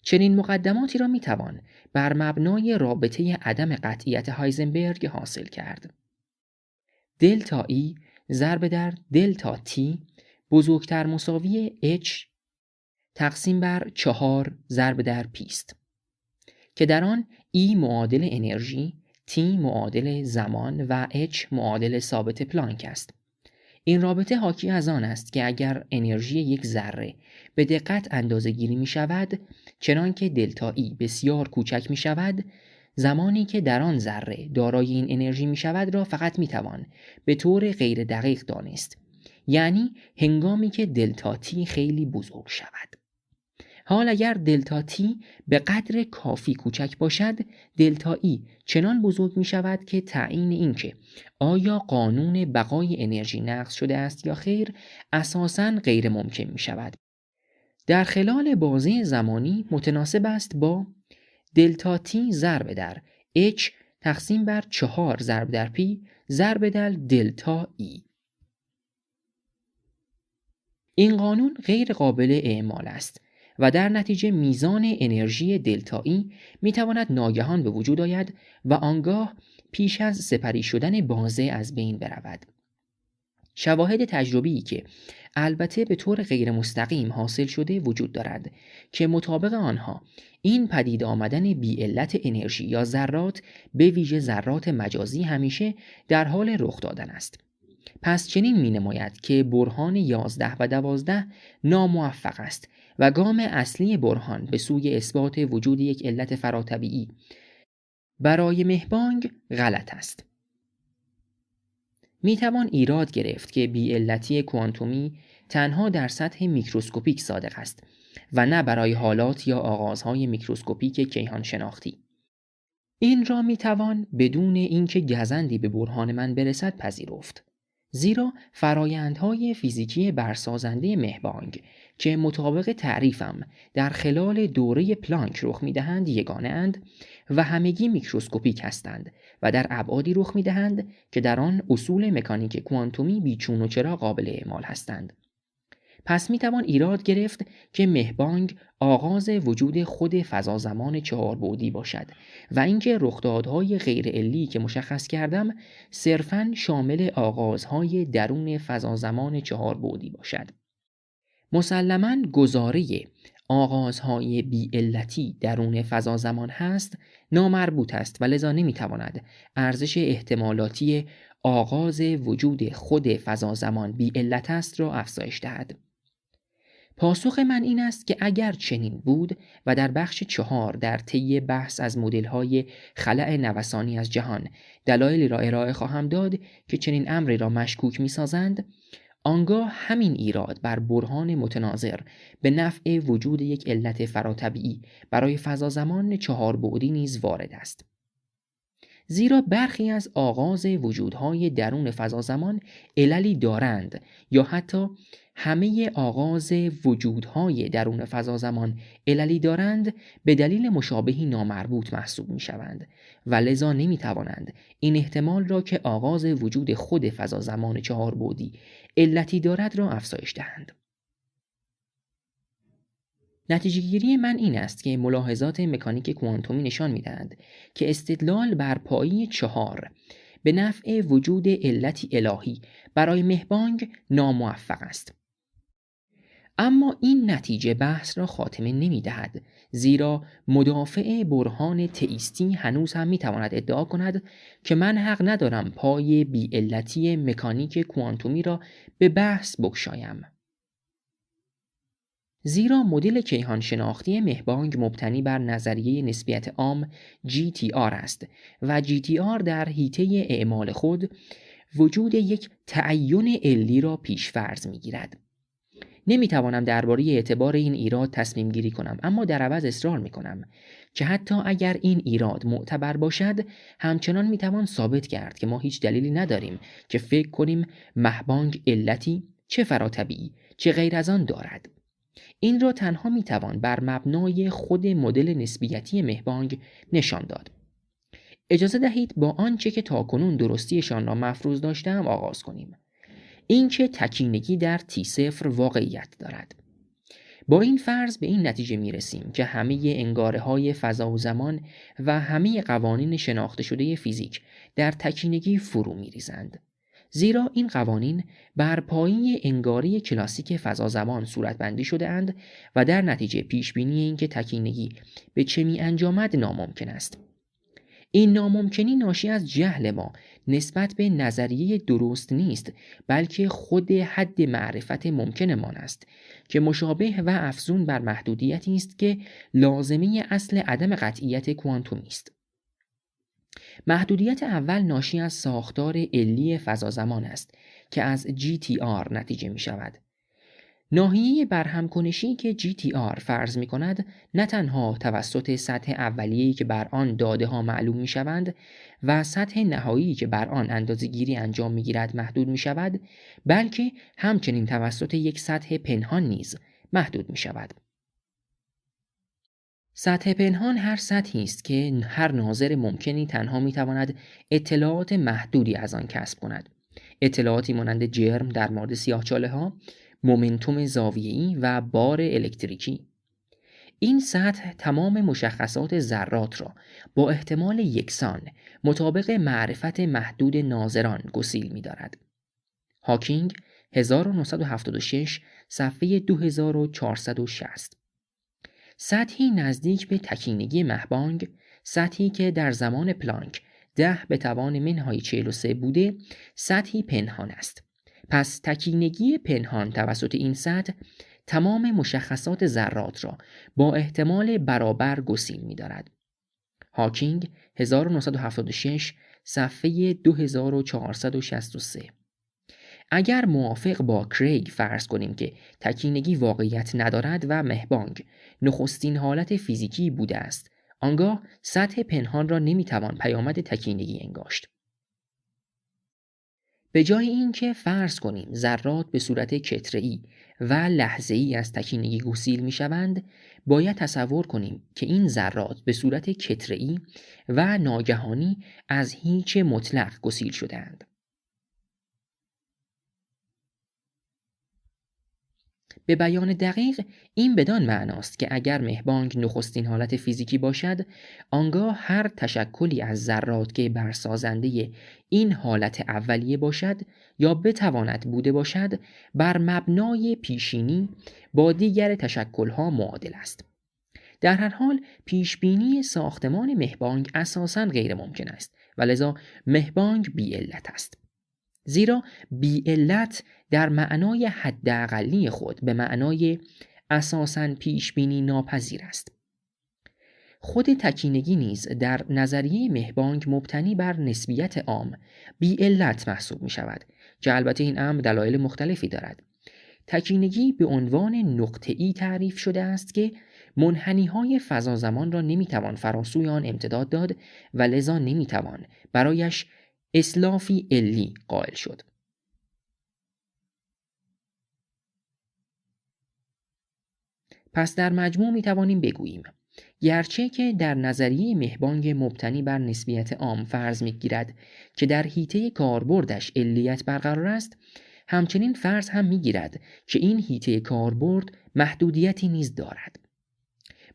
چنین مقدماتی را میتوان بر مبنای رابطه عدم قطعیت هایزنبرگ حاصل کرد. دلتا ای ضرب در دلتا تی بزرگتر مساوی h تقسیم بر 4 ضرب در پی است که در آن E معادل انرژی، T معادل زمان و H معادل ثابت پلانک است. این رابطه حاکی از آن است که اگر انرژی یک ذره به دقت اندازه گیری می شود، چنان که دلتا ای بسیار کوچک می شود، زمانی که در آن ذره دارای این انرژی می شود را فقط می توان به طور غیر دقیق دانست، یعنی هنگامی که دلتا تی خیلی بزرگ شود. حال اگر دلتا تی به قدر کافی کوچک باشد، دلتا ای چنان بزرگ می شود که تعیین این که آیا قانون بقای انرژی نقض شده است یا خیر اساساً غیر ممکن می شود. در خلال بازه زمانی متناسب است با دلتا تی ضرب در h تقسیم بر 4 ضرب در p ضرب در دلتا ای. این قانون غیر قابل اعمال است و در نتیجه میزان انرژی دلتا ای می تواند ناگهان به وجود آید و آنگاه پیش از سپری شدن بازه از بین برود. شواهد تجربی که البته به طور غیر مستقیم حاصل شده وجود دارد که مطابق آنها این پدید آمدن بی علت انرژی یا ذرات به ویژه ذرات مجازی همیشه در حال رخ دادن است. پس چنین می نماید که برهان 11 و 12 ناموفق است و گام اصلی برهان به سوی اثبات وجود یک علت فراطبیعی برای مهبانگ غلط است. می توان ایراد گرفت که بی علتی کوانتومی تنها در سطح میکروسکوپیک صادق است و نه برای حالات یا آغازهای میکروسکوپیک کیهان شناختی. این را می توان بدون اینکه گزندی به برهان من برسد پذیرفت. زیرا فرایندهای فیزیکی برسازنده مهبانگ که مطابق تعریفم در خلال دوره پلانک رخ می‌دهند یگانه اند و همگی میکروسکوپیک هستند و در ابعادی رخ می‌دهند که در آن اصول مکانیک کوانتومی بیچون و چرا قابل اعمال هستند. پس میتوان ایراد گرفت که مهبانگ آغاز وجود خود فضا زمان 4 بعدی باشد و اینکه رخدادهای غیر علی که مشخص کردم صرفاً شامل آغازهای درون فضا زمان 4 بعدی باشد. مسلماً گزاره آغازهای بی علتی درون فضا زمان هست نامربوط است و لذا نمیتواند ارزش احتمالاتی آغاز وجود خود فضا زمان بی علت است را افزایش دهد. پاسخ من این است که اگر چنین بود و در بخش 4 در طی بحث از مدل‌های خلأ نوسانی از جهان دلایلی را ارائه خواهم داد که چنین امری را مشکوک می‌سازند، آنگاه همین ایراد بر برهان متناظر به نفع وجود یک علت فراطبیعی برای فضا زمان 4 بعدی نیز وارد است. زیرا برخی از آغاز وجودهای درون فضا زمان عللی دارند یا حتی همه آغاز وجودهای درون فضا زمان عللی دارند به دلیل مشابهی نامربوط محسوب می شوند و لذا نمی توانند این احتمال را که آغاز وجود خود فضا زمان 4 بعدی علتی دارد را افزایش دهند. نتیجه گیری من این است که ملاحظات مکانیک کوانتومی نشان می‌دهند که استدلال بر پایه 4 به نفع وجود علتی الهی برای مهبانگ ناموفق است. اما این نتیجه بحث را خاتمه نمی‌دهد، زیرا مدافع برهان تئیستی هنوز هم می‌تواند ادعا کند که من حق ندارم پای بی‌علتی مکانیک کوانتومی را به بحث بگشایم. زیرا مدل کیهان شناختی مهبانگ مبتنی بر نظریه نسبیت عام GTR است و GTR در حیطه اعمال خود وجود یک تعین علی را پیش فرض می‌گیرد. نمی‌توانم درباره اعتبار این ایراد تصمیم گیری کنم، اما در عوض اصرار می‌کنم که حتی اگر این ایراد معتبر باشد همچنان می‌توان ثابت کرد که ما هیچ دلیلی نداریم که فکر کنیم مهبانگ علتی چه فراطبیعی چه غیر از آن دارد. این را تنها میتوان بر مبنای خود مدل نسبیتی مهبانگ نشان داد. اجازه دهید با آنچه که تاکنون درستیشان را مفروض داشتم آغاز کنیم. اینکه تکینگی در T0 واقعیت دارد. با این فرض به این نتیجه میرسیم که همه انگاره‌های فضا و زمان و همه قوانین شناخته شده فیزیک در تکینگی فرو میریزند. زیرا این قوانین بر پایه انگاره کلاسیک فضا زمان صورتبندی شده اند و در نتیجه پیشبینی این که تکینگی به چه می انجامد ناممکن است. این ناممکنی ناشی از جهل ما نسبت به نظریه درست نیست، بلکه خود حد معرفت ممکنمان است که مشابه و افزون بر محدودیتی است که لازمه اصل عدم قطعیت کوانتومی است. محدودیت اول ناشی از ساختار علی فضا-زمان است که از GTR نتیجه می شود. ناحیه برهمکنشی که GTR فرض می کند نه تنها توسط سطح اولیه‌ای که بر آن داده ها معلوم می شوند و سطح نهایی که بر آن اندازه‌گیری انجام می گیرد محدود می شود، بلکه همچنین توسط یک سطح پنهان نیز محدود می شود. سطح پنهان هر سطحی است که هر ناظر ممکنی تنها می تواند اطلاعات محدودی از آن کسب کند. اطلاعاتی مانند جرم در مورد سیاه‌چاله‌ها، مومنتوم زاویه‌ای و بار الکتریکی. این سطح تمام مشخصات ذرات را با احتمال یکسان مطابق معرفت محدود ناظران گسیل می‌دارد. هاکینگ 1976 صفحه 2460. سطحی نزدیک به تکینگی مهبانگ، سطحی که در زمان پلانک 10⁻⁻43 بوده، سطحی پنهان است. پس تکینگی پنهان توسط این سطح تمام مشخصات ذرات را با احتمال برابر گسیل می‌دارد. هاکینگ 1976 صفحه 2463. اگر موافق با کریگ فرض کنیم که تکینگی واقعیت ندارد و مهبانگ نخستین حالت فیزیکی بوده است، آنگاه سطح پنهان را نمیتوان پیامد تکینگی انگاشت. به جای اینکه فرض کنیم ذرات به صورت کتره‌ای و لحظه‌ای از تکینگی گسیل میشوند، باید تصور کنیم که این ذرات به صورت کتره‌ای و ناگهانی از هیچ مطلق گسیل شده‌اند. به بیان دقیق این بدان معناست که اگر مهبانگ نخستین حالت فیزیکی باشد، آنگاه هر تشکلی از ذرات که برسازنده این حالت اولیه باشد یا بتواند بوده باشد، بر مبنای پیشینی با دیگر تشکل‌ها معادل است. در هر حال پیشبینی ساختمان مهبانگ اساساً غیر ممکن است و لذا مهبانگ بی علت است. زیرا بی علت در معنای حداقلی خود به معنای اساساً پیشبینی ناپذیر است. خود تکینگی نیز در نظریه مهبانگ مبتنی بر نسبیت عام بی علت محسوب می شود که البته این امر دلایل مختلفی دارد. تکینگی به عنوان نقطه‌ای تعریف شده است که منحنی‌های فضا زمان را نمی‌توان فراسوی آن امتداد داد و لذا نمی‌توان برایش اسلافی علی قائل شد. پس در مجموع می‌توانیم بگوییم گرچه که در نظریه مهبانگ مبتنی بر نسبیت عام فرض می‌گیرد که در حیطه کاربردش علیت برقرار است، همچنین فرض هم می‌گیرد که این حیطه کاربرد محدودیتی نیز دارد.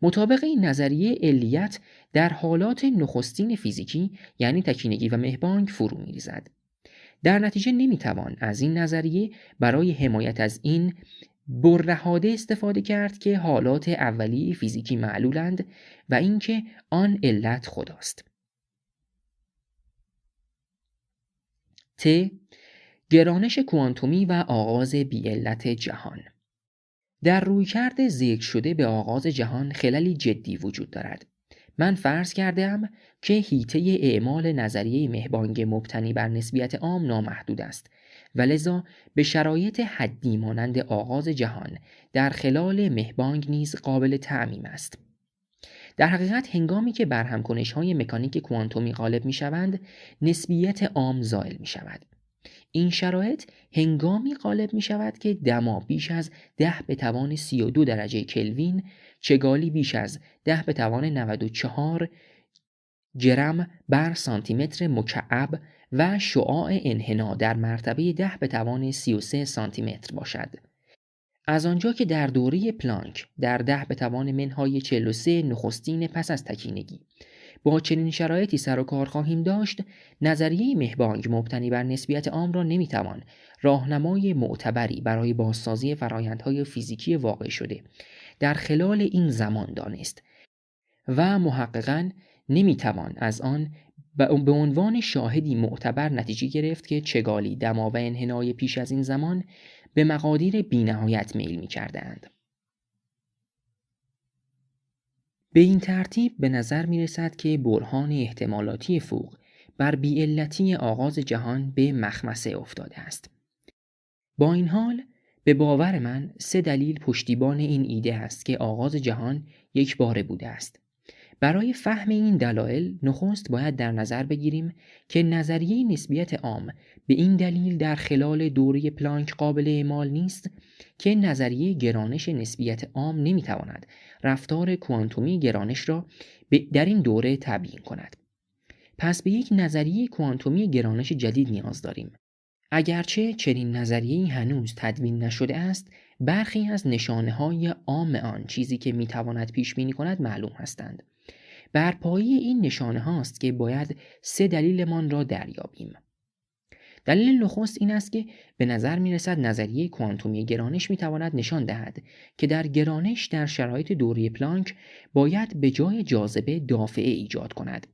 مطابق این نظریه علیت در حالات نخستین فیزیکی یعنی تکینگی و مهبانگ فرو می‌ریزد. در نتیجه نمی‌توان از این نظریه برای حمایت از این برنهاده استفاده کرد که حالات اولیه فیزیکی معلولند و اینکه آن علت خداست. گرانش کوانتومی و آغاز بی‌علت جهان. در رویکرد ذکر شده به آغاز جهان خللی جدی وجود دارد. من فرض کردم که حیطه اعمال نظریه مهبانگ مبتنی بر نسبیت عام نامحدود است و لذا به شرایط حدی مانند آغاز جهان در خلال مهبانگ نیز قابل تعمیم است. در حقیقت هنگامی که برهمکنش‌های مکانیک کوانتومی غالب می‌شوند، نسبیت عام زائل می‌شود. این شرایط هنگامی غالب می شود که دما بیش از 10⁻32 درجه کلوین، چگالی بیش از 10⁻94 گرم بر سانتی متر مکعب و شعاع انحنا در مرتبه 10⁻33 سانتی متر باشد. از آنجا که در دوره پلانک در 10⁻43 نخستین پس از تکینگی با چنین شرایطی سر و کار خواهیم داشت، نظریه مهبانگ مبتنی بر نسبیت عام را نمیتوان راهنمای معتبری برای بازسازی فرآیندهای فیزیکی واقع شده در خلال این زمان دانست و محققاً نمیتوان از آن به عنوان شاهدی معتبر نتیجه گرفت که چگالی، دما و انحنای پیش از این زمان به مقادیر بی‌نهایت میل می‌کردند. به این ترتیب به نظر می‌رسد که برهان احتمالاتی فوق بر بی‌علتی آغاز جهان به مخمصه افتاده است. با این حال به باور من 3 دلیل پشتیبان این ایده است که آغاز جهان یک باره بوده است. برای فهم این دلایل نخست باید در نظر بگیریم که نظریه نسبیت عام به این دلیل در خلال دوره پلانک قابل اعمال نیست که نظریه گرانش نسبیت عام نمیتواند رفتار کوانتومی گرانش را در این دوره تبیین کند. پس به یک نظریه کوانتومی گرانش جدید نیاز داریم. اگرچه چنین نظریه‌ای هنوز تدوین نشده است، برخی از نشانه‌های عام آن، چیزی که میتواند پیش بینی کند، معلوم هستند. بر پایه این نشانه هاست که باید 3 دلیلمان را دریابیم. دلیل نخست این است که به نظر می رسد نظریه کوانتومی گرانش می تواند نشان دهد که در گرانش در شرایط دوره پلانک باید به جای جاذبه دافعه ایجاد کند.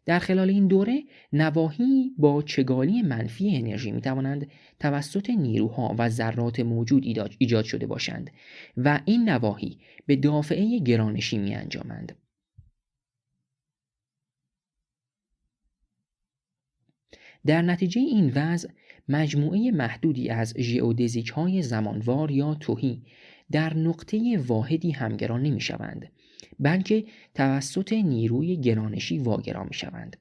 در خلال این دوره نواحی با چگالی منفی انرژی می توانند توسط نیروها و ذرات موجود ایجاد شده باشند و این نواحی به دافعه گرانشی می انجامند. در نتیجه این وضع مجموعه محدودی از ژئودزیک‌های زمانوار یا تهی در نقطه واحدی همگرا نمی‌شوند، بلکه توسط نیروی گرانشی واگرا می‌شوند.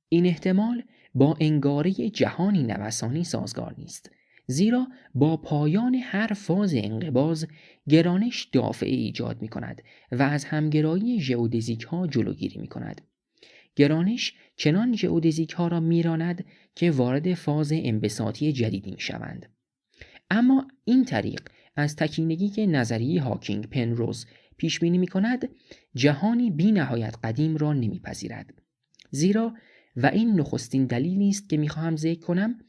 این احتمال با انگاره جهانی نوسانی سازگار نیست، زیرا با پایان هر فاز انقباض گرانش دافعه ایجاد می‌کند و از همگرایی ژئودزیک‌ها جلوگیری می‌کند. گرانش چنان ژئودزیک ها را میراند که وارد فاز انبساطی جدیدی میشوند. اما این طریق از تکینگی که نظریه هاکینگ پنروز پیش بینی میکند جهانی بی نهایت قدیم را نمیپذیرد. زیرا و این نخستین دلیلی است که میخواهم ذکر کنم،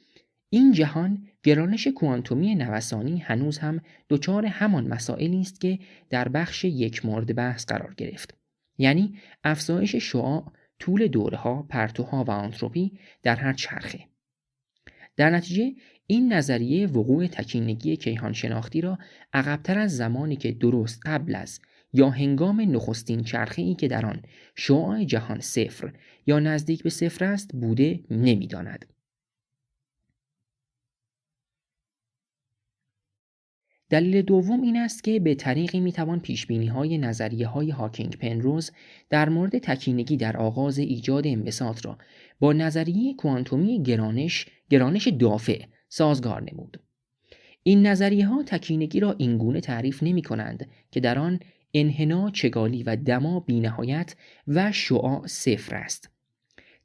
این جهان گرانش کوانتومی نوسانی هنوز هم دچار همان مسائلی است که در بخش 1 مورد بحث قرار گرفت، یعنی افزایش شعاع، طول دوره‌ها، پرتوها و آنتروپی در هر چرخه. در نتیجه این نظریه وقوع تکینگی کیهان شناختی را عقب‌تر از زمانی که درست قبل از یا هنگام نخستین چرخه‌ای که در آن شعاع جهان 0 یا نزدیک به 0 است بوده نمی‌داند. دلیل دوم این است که به طریقی میتوان پیشبینی‌های نظریه‌های هاکینگ پنروز در مورد تکینگی در آغاز ایجاد انبساط را با نظریه کوانتومی گرانش دافع سازگار نمود. این نظریه‌ها تکینگی را اینگونه تعریف نمی‌کنند که در آن انحنا، چگالی و دما بی‌نهایت و شعاع 0 است.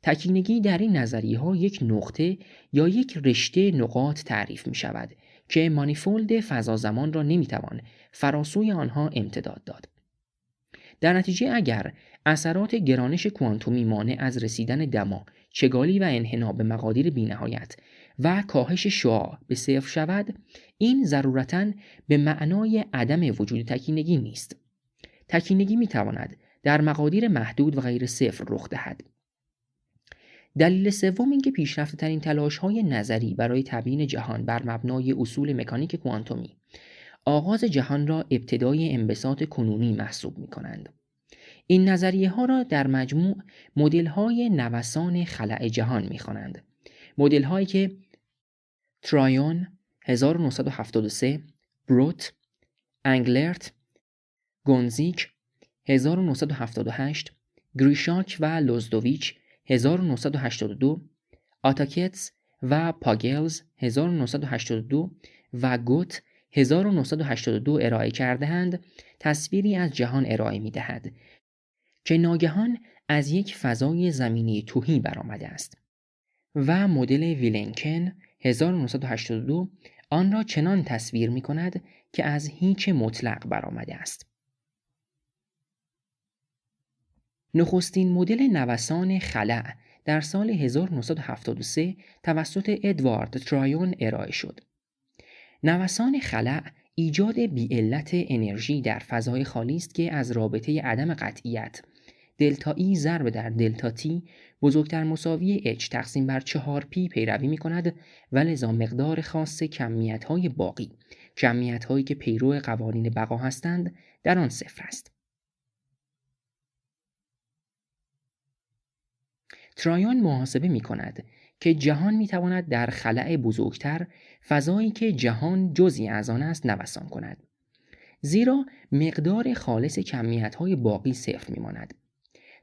تکینگی در این نظریه‌ها یک نقطه یا یک رشته نقاط تعریف می‌شود که مانیفولد فضا زمان را نمیتوان فراسوی آنها امتداد داد. در نتیجه اگر اثرات گرانش کوانتومی مانع از رسیدن دما، چگالی و انحنا به مقادیر بی‌نهایت و کاهش شعاع به 0 شود، این ضرورتاً به معنای عدم وجود تکینگی نیست. تکینگی میتواند در مقادیر محدود و غیر 0 رخ دهد. دلیل سوم این که پیشرفته ترین تلاش‌های نظری برای تبیین جهان بر مبنای اصول مکانیک کوانتومی آغاز جهان را ابتدای انبساط کنونی محسوب می‌کنند. این نظریه‌ها را در مجموع مدل‌های نوسان خلأ جهان می‌خوانند. مدل‌هایی که ترایون 1973، بروت، انگلرت، گونزیک 1978، گریشاک و لوزدویچ 1982، آتاکتس و پاگلز 1982 و گوت 1982 ارائه کرده‌اند، تصویری از جهان ارائه می‌دهد که ناگهان از یک فضای زمینی تهی برآمده است و مدل ویلنکن 1982 آن را چنان تصویر می‌کند که از هیچ مطلق برآمده است. نخستین مدل نوسان خلأ در سال 1973 توسط ادوارد ترایون ارائه شد. نوسان خلأ ایجاد بی‌علت انرژی در فضای خالی است که از رابطه عدم قطعیت دلتا ای ضرب در دلتا تی بزرگتر مساوی h تقسیم بر 4p پیروی می کند و لذا مقدار خاص کمیت‌های باقی، کمیت‌هایی که پیرو قوانین بقا هستند، در آن صفر است. ترایون محاسبه می کند که جهان می تواند در خلأ بزرگتر فضایی که جهان جزئی از آن است نوسان کند، زیرا مقدار خالص کمیت‌های باقی صفر می ماند.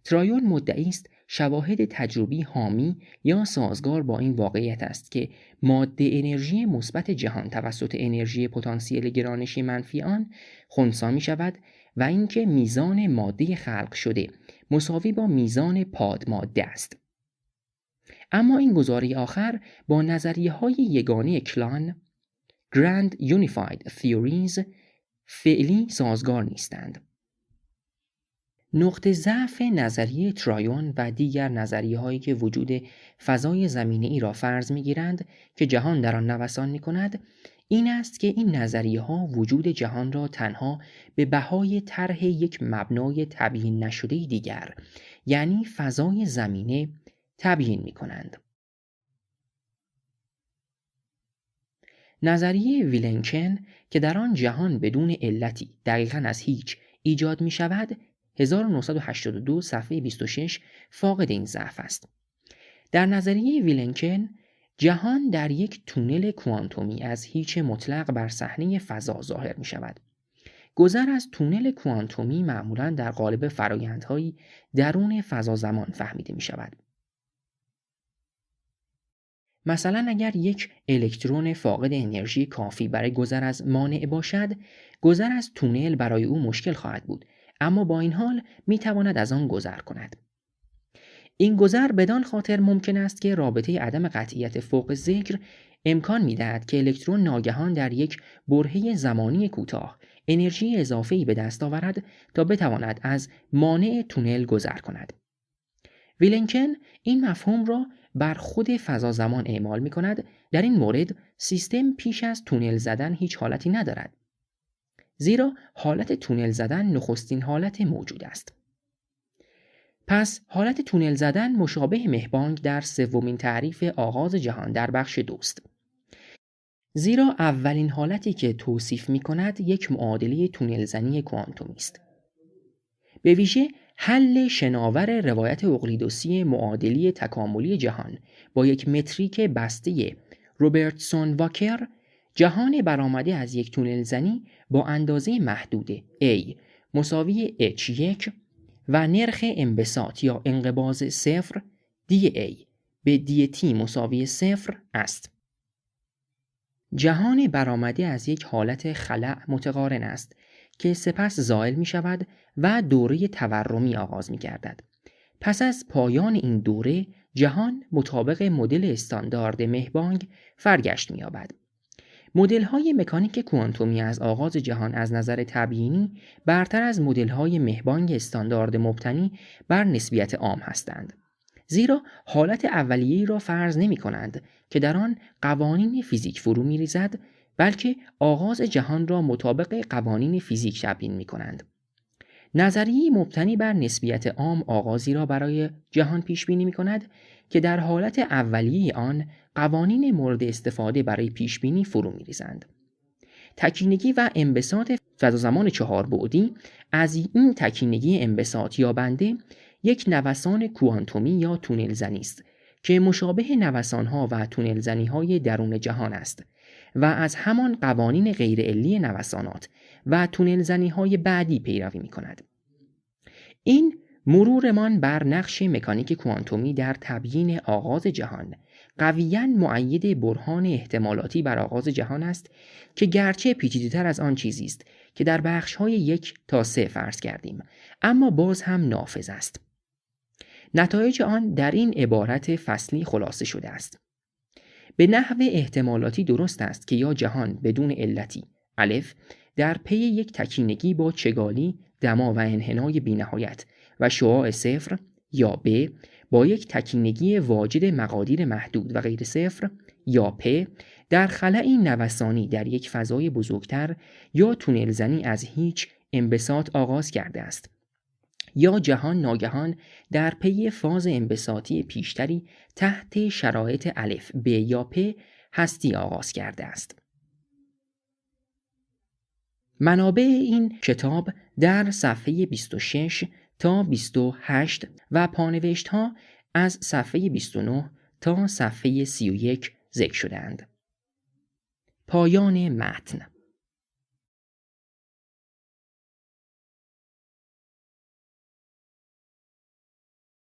ترایون مدعی است شواهد تجربی حامی یا سازگار با این واقعیت است که ماده انرژی مثبت جهان توسط انرژی پتانسیل گرانشی منفی آن خنثی می شود و اینکه میزان ماده خلق شده مساوی با میزان پادماده است. اما این گزاره آخر با نظریه‌های یگانه کلان Grand Unified Theories فعلی سازگار نیستند. نقطه ضعف نظریه ترایون و دیگر نظریه‌هایی که وجود فضای زمینه‌ای را فرض می‌گیرند که جهان در آن نوسان می‌کند، این است که این نظریه‌ها وجود جهان را تنها به بهای طرح یک مبنای تبیین نشده دیگر، یعنی فضای زمینه، تبیین می‌کنند. نظریه ویلنکن که در آن جهان بدون علتی دقیقاً از هیچ ایجاد می‌شود، 1982 صفحه 26 فاقد این ضعف است. در نظریه ویلنکن جهان در یک تونل کوانتومی از هیچ مطلق بر صحنه فضا ظاهر می شود. گذر از تونل کوانتومی معمولاً در قالب فرایندهایی درون فضا زمان فهمیده می شود. مثلا اگر یک الکترون فاقد انرژی کافی برای گذر از مانع باشد، گذر از تونل برای او مشکل خواهد بود، اما با این حال می تواند از آن گذر کند. این گذر بدان خاطر ممکن است که رابطه عدم قطعیت فوق ذکر امکان می دهد که الکترون ناگهان در یک برهه زمانی کوتاه انرژی اضافه‌ای به دست آورد تا بتواند از مانع تونل گذر کند. ویلنکن این مفهوم را بر خود فضا زمان اعمال می کند. در این مورد سیستم پیش از تونل زدن هیچ حالتی ندارد، زیرا حالت تونل زدن نخستین حالت موجود است. پس حالت تونل زدن مشابه مهبانگ در سومین تعریف آغاز جهان در بخش 2 است. زیرا اولین حالتی که توصیف می کند یک معادله تونل زنی کوانتومی است. به ویژه حل شناور روایت اقلیدوسی معادلی تکاملی جهان با یک متریک بسته روبرتسون واکر، جهان برآمده از یک تونل زنی با اندازه محدود A مساوی H1 و نرخ انبساط یا انقباض صفر dA به dT مساوی صفر است. جهان برآمده از یک حالت خلأ متقارن است که سپس زائل می شود و دوره تورمی آغاز می گردد. پس از پایان این دوره جهان مطابق مدل استاندارد مهبانگ فرگشت می یابد. مدل‌های مکانیک کوانتومی از آغاز جهان از نظر تبیینی برتر از مدل‌های مهبانگ استاندارد مبتنی بر نسبیت عام هستند، زیرا حالت اولیه‌ای را فرض نمی‌کنند که در آن قوانین فیزیک فرو می‌ریزد، بلکه آغاز جهان را مطابق قوانین فیزیک تبیین می‌کنند. نظریه مبتنی بر نسبیت عام آغازی را برای جهان پیش بینی می‌کند که در حالت اولیه آن قوانین مورد استفاده برای پیش بینی فرو می‌ریزند. تکینگی و انبساط فضا-زمان 4 بعدی از این تکینگی انبساط یابنده یک نوسان کوانتومی یا تونل زنی است که مشابه نوسان‌ها و تونل زنی‌های درون جهان است و از همان قوانین غیر علی نوسانات و تونل زنی‌های بعدی پیروی می‌کند. این مرورمان بر نقش مکانیک کوانتومی در تبیین آغاز جهان قویاً مؤید برهان احتمالاتی بر آغاز جهان است که گرچه پیچیده‌تر از آن چیزی است که در بخش‌های 1 تا 3 فرض کردیم، اما باز هم نافذ است. نتایج آن در این عبارت فصلی خلاصه شده است: به نحو احتمالاتی درست است که یا جهان بدون علتی الف در پی یک تکینگی با چگالی، دما و انحنای بی‌نهایت و شعاع صفر، یا ب با یک تکینگی واجد مقادیر محدود و غیر صفر، یا پ در خلأی نوسانی در یک فضای بزرگتر یا تونل زنی از هیچ انبساط آغاز کرده است، یا جهان ناگهان در پی فاز انبساطی پیشتری تحت شرایط الف ب یا پ هستی آغاز کرده است. منابع این کتاب در صفحه 26 تا 28 و پانوشت ها از صفحه 29 تا صفحه 31 ذکر شدند. پایان متن.